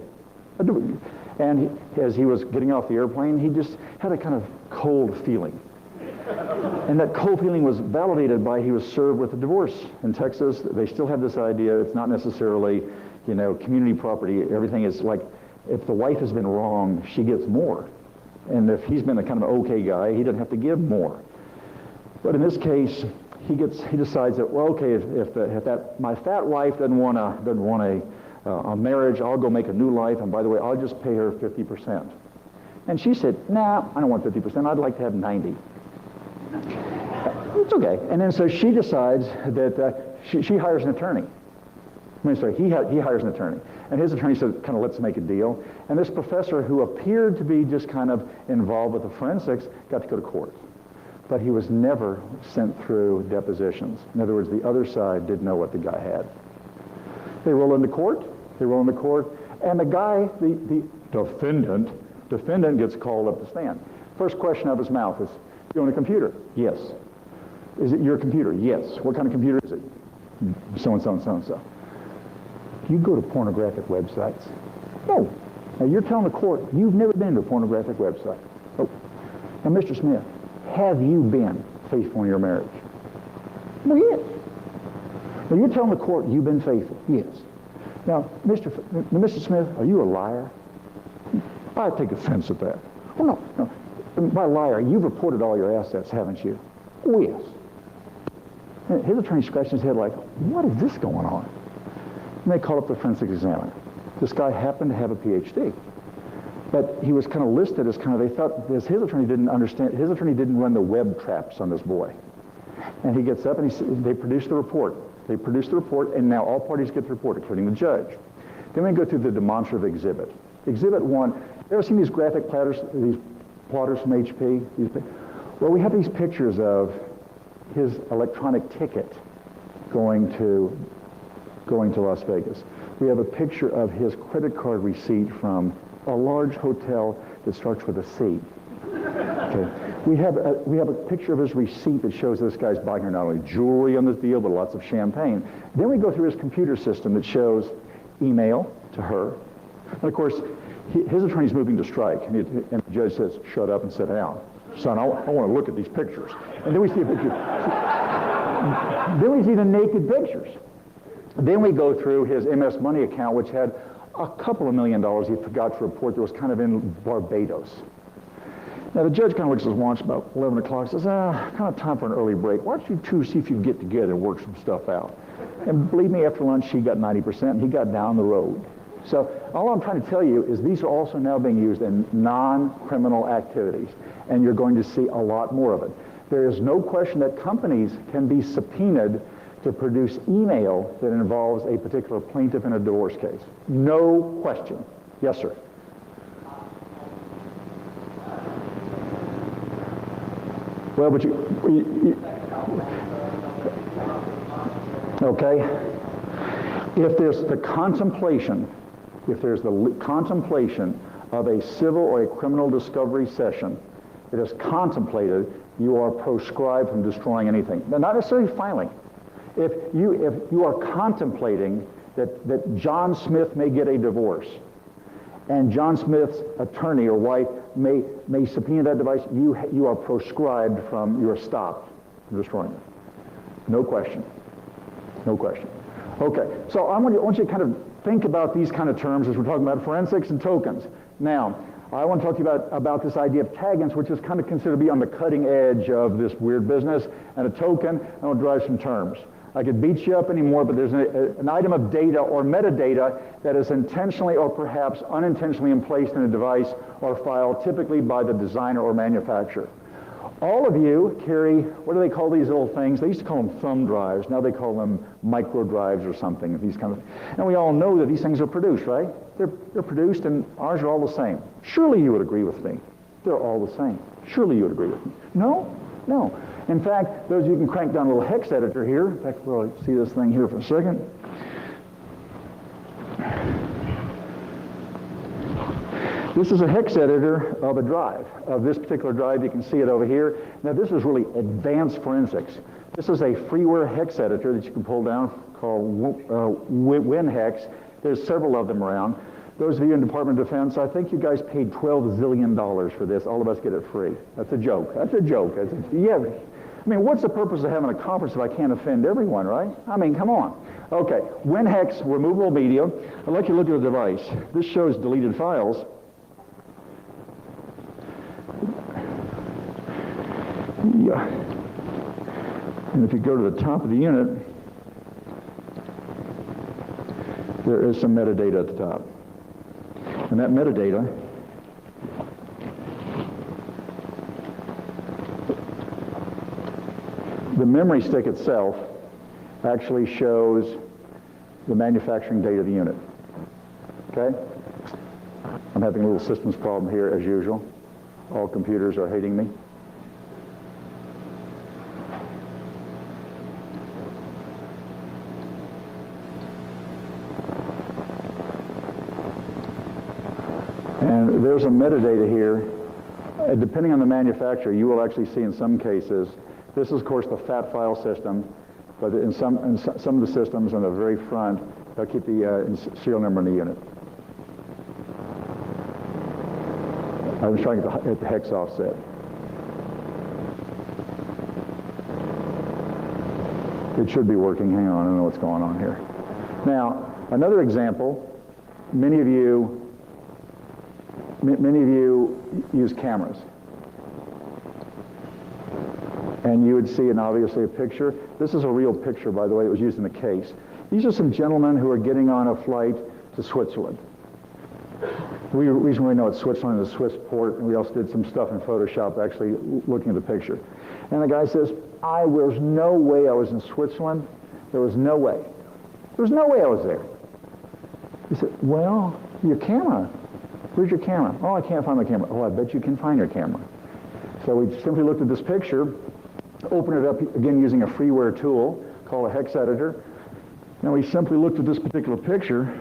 And as he was getting off the airplane, he just had a kind of cold feeling. And that cold feeling was validated by he was served with a divorce. In Texas, they still have this idea it's not necessarily, community property. Everything is like, if the wife has been wrong, she gets more. And if he's been a kind of okay guy, he doesn't have to give more. But in this case, he decides that, well, okay, if my fat wife doesn't want a marriage, I'll go make a new life, and by the way, I'll just pay her 50%. And she said, nah, I don't want 50%, I'd like to have 90. It's okay. And then so she decides that she hires an attorney. He hires an attorney. And his attorney said, kind of, let's make a deal. And this professor, who appeared to be just kind of involved with the forensics, got to go to court. But he was never sent through depositions. In other words, the other side didn't know what the guy had. They roll into court, and the guy, the defendant gets called up to stand. First question out of his mouth is, you own a computer? Yes. Is it your computer? Yes. What kind of computer is it? So-and-so and so-and-so. Do you go to pornographic websites? No. Now, you're telling the court you've never been to a pornographic website. Oh. Now, Mr. Smith, have you been faithful in your marriage? No, yes. Now, you're telling the court you've been faithful? Yes. Now, Mr. Smith, are you a liar? I take offense at that. Well, no. By liar, you've reported all your assets, haven't you? Oh, yes. And his attorney scratched his head like, what is this going on? And they called up the forensic examiner. This guy happened to have a PhD. But he was kind of listed as kind of, they thought, because his attorney didn't understand, his attorney didn't run the web traps on this boy. And he gets up and they produce the report. They produce the report, and now all parties get the report, including the judge. Then we go through the demonstrative exhibit. Exhibit 1, you ever seen these graphic plotters from HP? Well, we have these pictures of his electronic ticket going to Las Vegas. We have a picture of his credit card receipt from a large hotel that starts with a C. Okay. We have a picture of his receipt that shows this guy's buying her not only jewelry on this deal, but lots of champagne. Then we go through his computer system that shows email to her. And of course, his attorney's moving to strike, and the judge says, shut up and sit down. Son, I want to look at these pictures. And then we see a picture. Then we see the naked pictures. Then we go through his MS Money account, which had a couple of $1 million he forgot to report that was kind of in Barbados. Now, the judge kind of looks at his watch about 11 o'clock and says, kind of time for an early break. Why don't you two see if you can get together and work some stuff out? And believe me, after lunch, she got 90%, and he got down the road. So all I'm trying to tell you is these are also now being used in non-criminal activities, and you're going to see a lot more of it. There is no question that companies can be subpoenaed to produce email that involves a particular plaintiff in a divorce case. No question. Yes, sir. Well, but okay. If there's the contemplation of a civil or a criminal discovery session that is contemplated, you are proscribed from destroying anything. Now, not necessarily filing. If you are contemplating that John Smith may get a divorce, and John Smith's attorney or wife may subpoena that device, you are proscribed from, you are stopped from destroying it. No question. No question. Okay, so I want you to kind of think about these kind of terms as we're talking about forensics and tokens. Now, I want to talk to you about this idea of taggants, which is kind of considered to be on the cutting edge of this weird business, and a token. I want to drive some terms. I could beat you up anymore, but there's an item of data or metadata that is intentionally or perhaps unintentionally placed in a device or file, typically by the designer or manufacturer. All of you carry, what do they call these little things? They used to call them thumb drives. Now they call them micro drives or something. These kind of, and we all know that these things are produced, right? They're produced, and ours are all the same. Surely you would agree with me. They're all the same. Surely you would agree with me. No? No. In fact, those of you can crank down a little hex editor here. In fact, we'll see this thing here for a second. This is a hex editor of a drive, of this particular drive. You can see it over here. Now, this is really advanced forensics. This is a freeware hex editor that you can pull down called WinHex. There's several of them around. Those of you in Department of Defense, I think you guys paid $12 zillion for this. All of us get it free. That's a joke. That's a joke. Yeah. I mean, what's the purpose of having a conference if I can't offend everyone, right? I mean, come on. Okay, WinHex, removable media. I'd like you to look at the device. This shows deleted files. Yeah. And if you go to the top of the unit, there is some metadata at the top. And that metadata the memory stick itself actually shows the manufacturing date of the unit. Okay? I'm having a little systems problem here as usual. All computers are hating me. And there's a metadata here. Depending on the manufacturer, you will actually see in some cases, this is of course the FAT file system, but in some of the systems on the very front, they'll keep the serial number in the unit. I was trying to get the hex offset. It should be working. Hang on, I don't know what's going on here. Now, another example, many of you use cameras. And you would see, and obviously a picture. This is a real picture, by the way. It was used in the case. These are some gentlemen who are getting on a flight to Switzerland. The reason we know it's Switzerland is a Swiss port, and we also did some stuff in Photoshop actually looking at the picture. And the guy says, there's no way I was in Switzerland. There was no way. There was no way I was there. He said, well, your camera. Where's your camera? Oh, I can't find my camera. Oh, I bet you can find your camera. So we simply looked at this picture, opened it up again using a freeware tool called a hex editor. Now we simply looked at this particular picture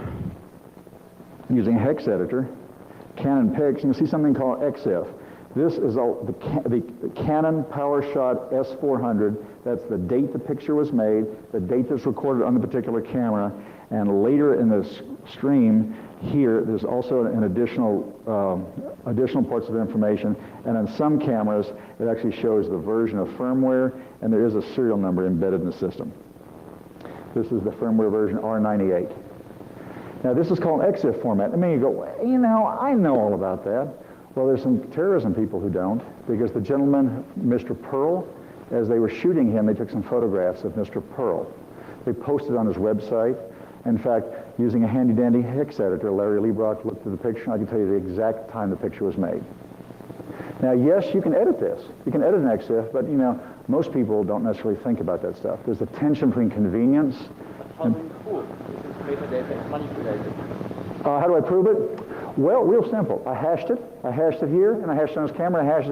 using a hex editor, Canon picks, and you'll see something called XF. This is the Canon PowerShot S400. That's the date the picture was made, the date that's recorded on the particular camera, and later in the stream here, there's also an additional parts of information, and on some cameras, it actually shows the version of firmware, and there is a serial number embedded in the system. This is the firmware version R98. Now, this is called an EXIF format. I mean, you go, well, I know all about that. Well, there's some terrorism people who don't, because the gentleman, Mr. Pearl, as they were shooting him, they took some photographs of Mr. Pearl. They posted on his website. In fact, using a handy-dandy hex editor, Larry Leibrock looked at the picture, and I can tell you the exact time the picture was made. Now, yes, you can edit this. You can edit an EXIF, but, most people don't necessarily think about that stuff. There's a tension between convenience and... How do I prove it? Well, real simple. I hashed it here, and I hashed it on his camera, hash is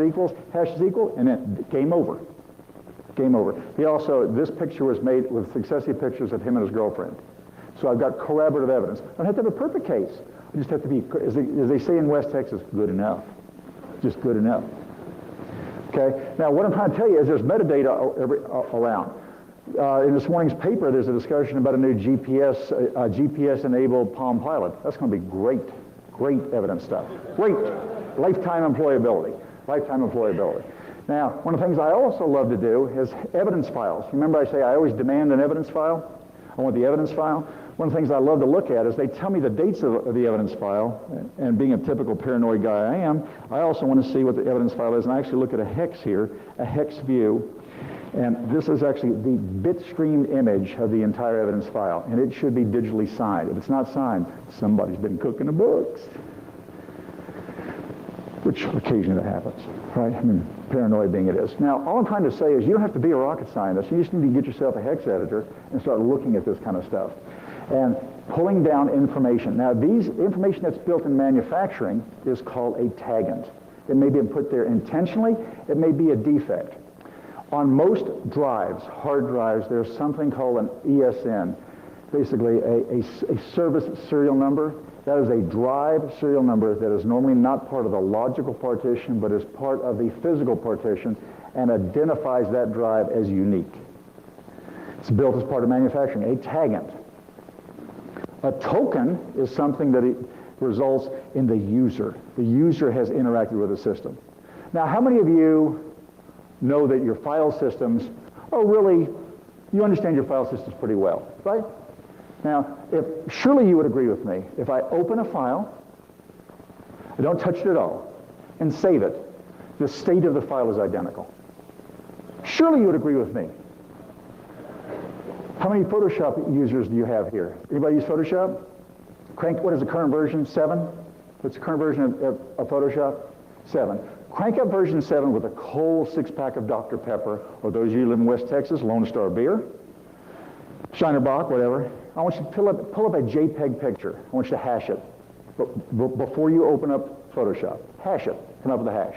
equal, and then game over. Game over. This picture was made with successive pictures of him and his girlfriend. So I've got corroborative evidence. I don't have to have a perfect case. I just have to be, as they say in West Texas, good enough. Just good enough. Okay? Now, what I'm trying to tell you is there's metadata around. In this morning's paper, there's a discussion about a new GPS-enabled Palm Pilot. That's going to be great evidence stuff. Great. Lifetime employability. Now, one of the things I also love to do is evidence files. Remember I say I always demand an evidence file? I want the evidence file. One of the things I love to look at is they tell me the dates of the evidence file, and being a typical paranoid guy I am, I also want to see what the evidence file is, and I actually look at a hex here, a hex view, and this is actually the bitstream image of the entire evidence file, and it should be digitally signed. If it's not signed, somebody's been cooking the books, which occasionally happens, right? I mean, paranoid being it is. Now, all I'm trying to say is you don't have to be a rocket scientist. You just need to get yourself a hex editor and start looking at this kind of stuff and pulling down information. Now, information that's built in manufacturing is called a taggant. It may be put there intentionally. It may be a defect. On most drives, hard drives, there's something called an ESN, basically a service serial number. That is a drive serial number that is normally not part of the logical partition, but is part of the physical partition and identifies that drive as unique. It's built as part of manufacturing, a taggant. A token is something that results in the user. The user has interacted with the system. Now, how many of you know that your file systems are really, you understand your file systems pretty well, right? Now, surely you would agree with me, if I open a file, I don't touch it at all, and save it, the state of the file is identical. Surely you would agree with me. How many Photoshop users do you have here? Anybody use Photoshop? What is the current version? 7? What's the current version of Photoshop? 7. Crank up version 7 with a cold 6-pack of Dr. Pepper, or those of you who live in West Texas, Lone Star beer. Shinerbach, whatever. I want you to pull up a JPEG picture. I want you to hash it. Before you open up Photoshop, hash it. Come up with a hash.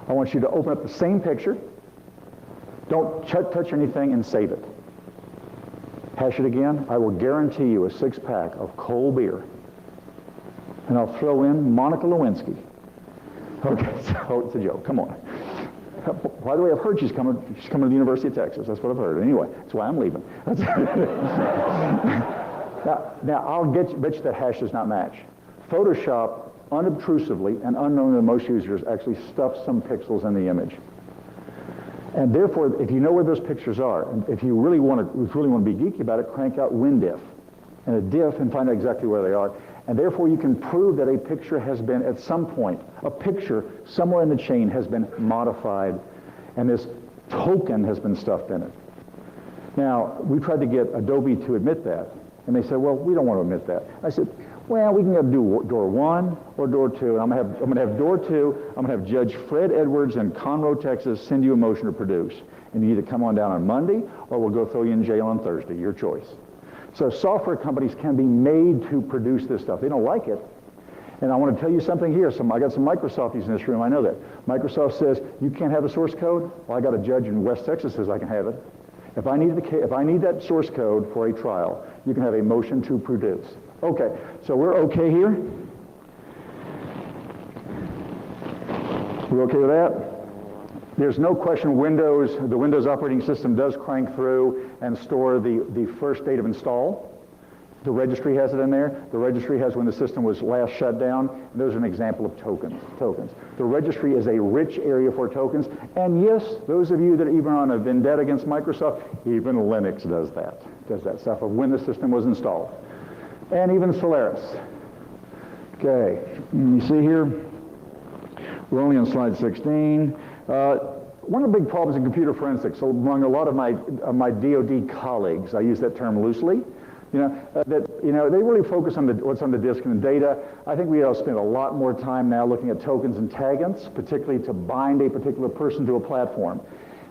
I want you to open up the same picture. Don't touch anything and save it. Hash it again. I will guarantee you a 6-pack of cold beer. And I'll throw in Monica Lewinsky. Okay, so it's a joke. Come on. By the way, I've heard she's coming to the University of Texas. That's what I've heard. Anyway, that's why I'm leaving. Now I'll bet you that hash does not match. Photoshop, unobtrusively and unknown to most users, actually stuffs some pixels in the image. And therefore, if you know where those pictures are, and if you really want to be geeky about it, crank out WinDiff and a diff and find out exactly where they are. And therefore, you can prove that a picture has been, at some point, a picture somewhere in the chain has been modified, and this token has been stuffed in it. Now, we tried to get Adobe to admit that, and they said, well, we don't want to admit that. I said, well, we can do door 1 or door 2, and I'm going to have door 2, I'm going to have Judge Fred Edwards in Conroe, Texas, send you a motion to produce. And you either come on down on Monday, or we'll go throw you in jail on Thursday, your choice. So software companies can be made to produce this stuff. They don't like it. And I want to tell you something here. I got some Microsofties in this room. I know that. Microsoft says, you can't have the source code. Well, I got a judge in West Texas says I can have it. If I need that source code for a trial, you can have a motion to produce. Okay, so we're okay here? We're okay with that? There's no question the Windows operating system does crank through and store the first date of install. The registry has it in there. The registry has when the system was last shut down. And those are an example of tokens. The registry is a rich area for tokens. And yes, those of you that are even on a vendetta against Microsoft, even Linux does that stuff of when the system was installed. And even Solaris. Okay, you see here, we're only on slide 16. One of the big problems in computer forensics, among a lot of my DoD colleagues, I use that term loosely, they really focus on what's on the disk and the data. I think we ought to spend a lot more time now looking at tokens and taggants, particularly to bind a particular person to a platform.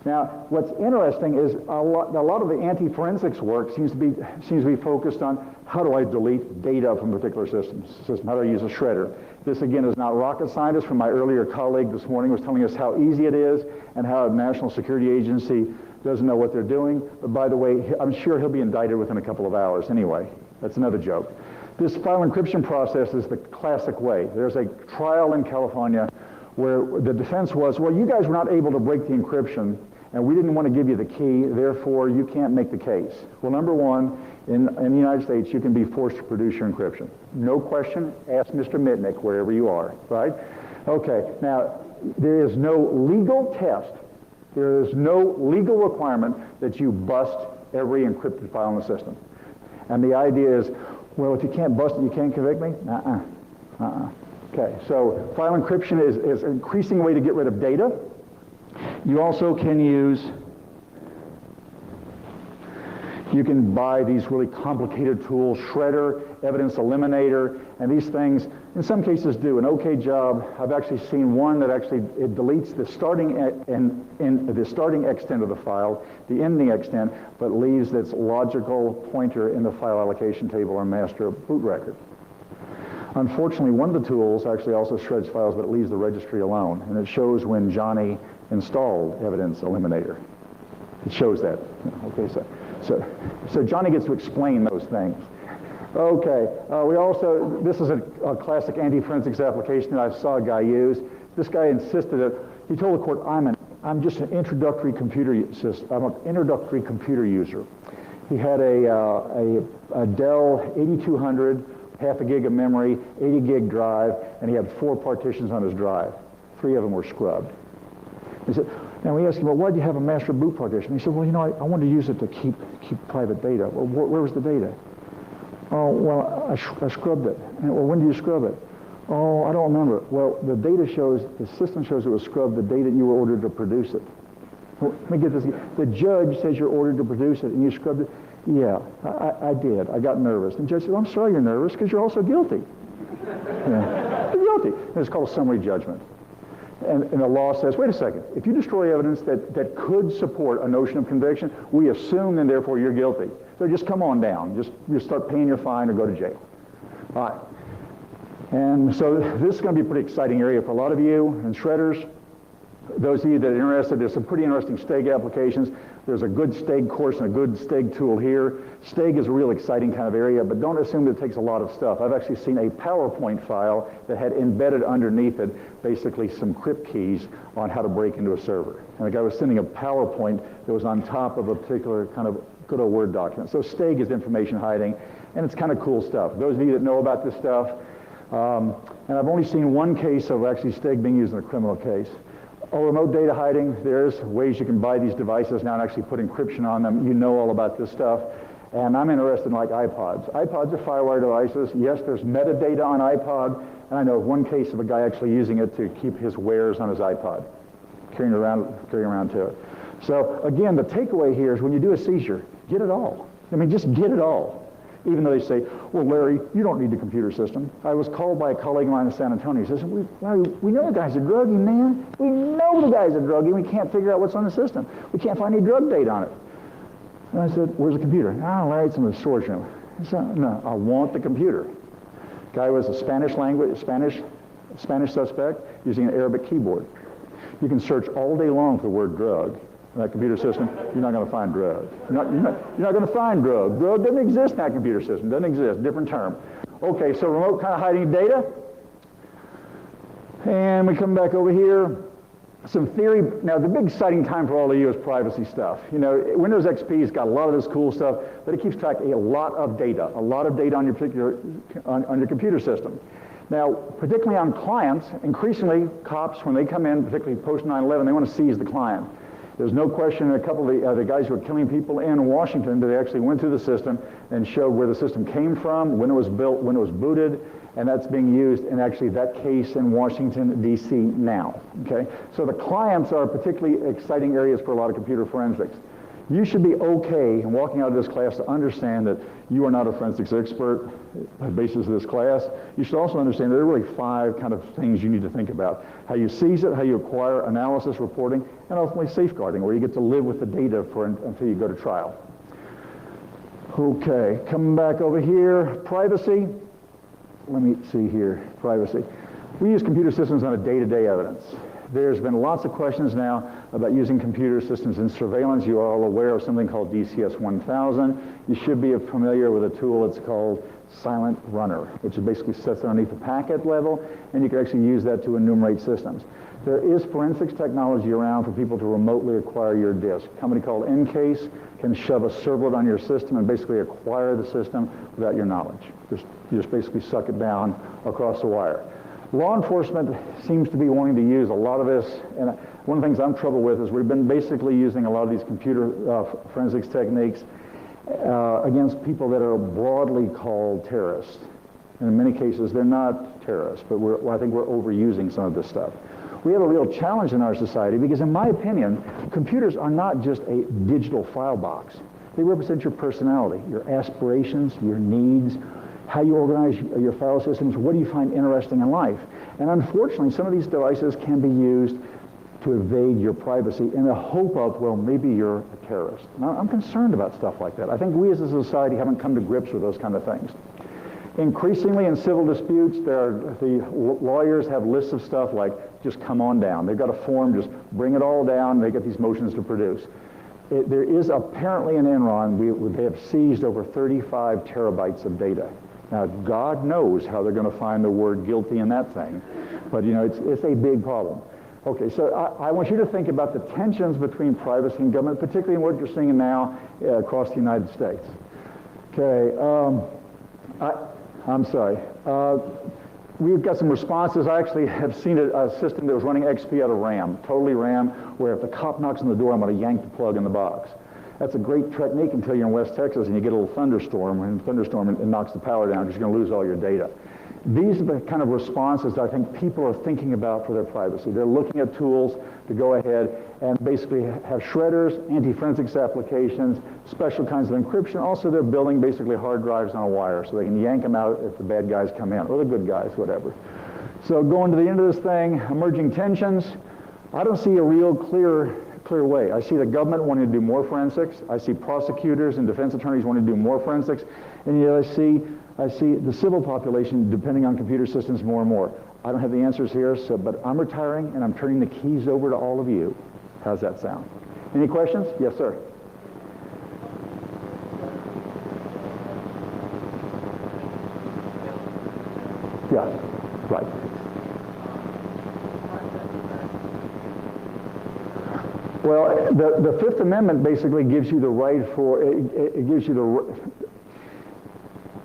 Now, what's interesting is a lot of the anti-forensics work seems to be focused on how do I delete data from a particular system? How do I use a shredder? This, again, is not rocket science. From my earlier colleague this morning was telling us how easy it is and how a national security agency doesn't know what they're doing. But by the way, I'm sure he'll be indicted within a couple of hours anyway. That's another joke. This file encryption process is the classic way. There's a trial in California where the defense was, well, you guys were not able to break the encryption, and we didn't want to give you the key, therefore you can't make the case. Well, number one, in the United States, you can be forced to produce your encryption. No question, ask Mr. Mitnick wherever you are, right? Okay, now, there is no legal test, there is no legal requirement that you bust every encrypted file in the system. And the idea is, well, if you can't bust it, you can't convict me? Okay, so file encryption is an increasing way to get rid of data. You also can you can buy these really complicated tools, Shredder, Evidence Eliminator, and these things, in some cases, do an okay job. I've actually seen one that actually, it deletes the starting the starting extent of the file, the ending extent, but leaves its logical pointer in the file allocation table or master boot record. Unfortunately, one of the tools actually also shreds files, but it leaves the registry alone, and it shows when Johnny installed Evidence Eliminator. It shows that. Okay, so Johnny gets to explain those things. Okay, this is a classic anti-forensics application that I saw a guy use. This guy insisted that, he told the court, I'm just an introductory computer user. He had a Dell 8200, half a gig of memory, 80 gig drive, and he had 4 partitions on his drive. 3 of them were scrubbed. He said, and we asked him, well, why do you have a master boot partition? He said, well, I wanted to use it to keep private data. Well, where was the data? Oh, well, I scrubbed it. And, well, when did you scrub it? Oh, I don't remember. Well, the system shows it was scrubbed the day that you were ordered to produce it. Well, let me get this. The judge says you're ordered to produce it, and you scrubbed it. Yeah, I did. I got nervous. And the judge said, well, I'm sorry you're nervous, because you're also guilty. Yeah. You're guilty. And it's called summary judgment. And the law says, wait a second, if you destroy evidence that could support a notion of conviction, we assume and therefore you're guilty. So just come on down. Just start paying your fine or go to jail. All right. And so this is going to be a pretty exciting area for a lot of you and shredders. Those of you that are interested, there's some pretty interesting STEG applications. There's a good STEG course and a good STEG tool here. STEG is a real exciting kind of area, but don't assume that it takes a lot of stuff. I've actually seen a PowerPoint file that had embedded underneath it basically some crypt keys on how to break into a server. And the guy was sending a PowerPoint that was on top of a particular kind of good old Word document. So STEG is information hiding, and it's kind of cool stuff. Those of you that know about this stuff, and I've only seen one case of actually STEG being used in a criminal case. Remote data hiding, there's ways you can buy these devices now and actually put encryption on them. You know all about this stuff. And I'm interested in like iPods. iPods are FireWire devices. Yes, there's metadata on iPod. And I know of one case of a guy actually using it to keep his wares on his iPod, carrying around to it. So again, the takeaway here is when you do a seizure, get it all. I mean, just get it all. Even though they say, well, Larry, you don't need the computer system. I was called by a colleague of mine in San Antonio. He says, we know the guy's a druggie, man. We know the guy's a druggie. We can't figure out what's on the system. We can't find any drug data on it. And I said, where's the computer? Larry, it's in the storage room. He said, no, I want the computer. Guy was a Spanish suspect using an Arabic keyboard. You can search all day long for the word drug. In that computer system, you're not going to find drug. You're not going to find drug. Drug doesn't exist in that computer system. Doesn't exist. Different term. Okay, so remote kind of hiding data. And we come back over here. Some theory. Now, the big exciting time for all of you is privacy stuff. You know, Windows XP's got a lot of this cool stuff, but it keeps track of a lot of data on your particular on your computer system. Now, particularly on clients, increasingly cops, when they come in, particularly post 9/11, they want to seize the client. There's no question a couple of the guys who were killing people in Washington, they actually went through the system and showed where the system came from, when it was built, when it was booted, and that's being used in actually that case in Washington, D.C. now. Okay? So the clients are particularly exciting areas for a lot of computer forensics. You should be okay in walking out of this class to understand that you are not a forensics expert on the basis of this class. You should also understand that there are really 5 kind of things you need to think about. How you seize it, how you acquire analysis, reporting, and ultimately safeguarding, where you get to live with the data until you go to trial. Okay, coming back over here, privacy. Let me see here, privacy. We use computer systems on a day-to-day evidence. There's been lots of questions now about using computer systems in surveillance. You are all aware of something called DCS 1000. You should be familiar with a tool that's called Silent Runner, which basically sits underneath the packet level, and you can actually use that to enumerate systems. There is forensics technology around for people to remotely acquire your disk. A company called Encase can shove a servlet on your system and basically acquire the system without your knowledge. You just basically suck it down across the wire. Law enforcement seems to be wanting to use a lot of this, and one of the things I'm troubled with is we've been basically using a lot of these computer forensics techniques against people that are broadly called terrorists. And in many cases, they're not terrorists, but I think we're overusing some of this stuff. We have a real challenge in our society because, in my opinion, computers are not just a digital file box. They represent your personality, your aspirations, your needs, how you organize your file systems, what do you find interesting in life. And unfortunately, some of these devices can be used to evade your privacy in the hope of, well, maybe you're a terrorist. Now, I'm concerned about stuff like that. I think we as a society haven't come to grips with those kind of things. Increasingly in civil disputes, the lawyers have lists of stuff like, just come on down. They've got a form, just bring it all down, they get these motions to produce. There is apparently an Enron, they have seized over 35 terabytes of data. Now, God knows how they're going to find the word guilty in that thing, but you know, it's a big problem. Okay, so I want you to think about the tensions between privacy and government, particularly in what you're seeing now across the United States. Okay, I'm sorry. We've got some responses. I actually have seen a system that was running XP out of RAM, totally RAM, where if the cop knocks on the door, I'm going to yank the plug in the box. That's a great technique until you're in West Texas and you get a little thunderstorm, and it knocks the power down because you're going to lose all your data. These are the kind of responses that I think people are thinking about for their privacy. They're looking at tools to go ahead and basically have shredders, anti-forensics applications, special kinds of encryption. Also, they're building basically hard drives on a wire so they can yank them out if the bad guys come in, or the good guys, whatever. So going to the end of this thing, emerging tensions, I don't see a real clear way. I see the government wanting to do more forensics. I see prosecutors and defense attorneys wanting to do more forensics. And yet I see the civil population depending on computer systems more and more. I don't have the answers here, but I'm retiring and I'm turning the keys over to all of you. How's that sound? Any questions? Yes, sir. Yeah, right. Well, the Fifth Amendment basically gives you the right for, it gives you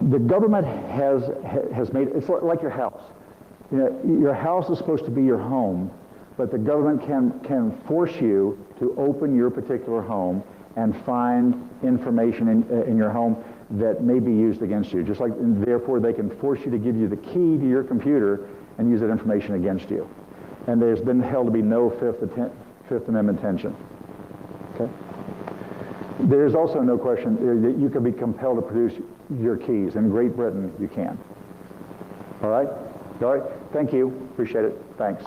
the government has made, it's like your house. You know, your house is supposed to be your home, but the government can force you to open your particular home and find information in your home that may be used against you. Just like, and therefore, they can force you to give you the key to your computer and use that information against you. And there's been held to be no Fifth Amendment tension. Okay? There's also no question that you can be compelled to produce your keys. In Great Britain, you can. All right? All right. Thank you. Appreciate it. Thanks.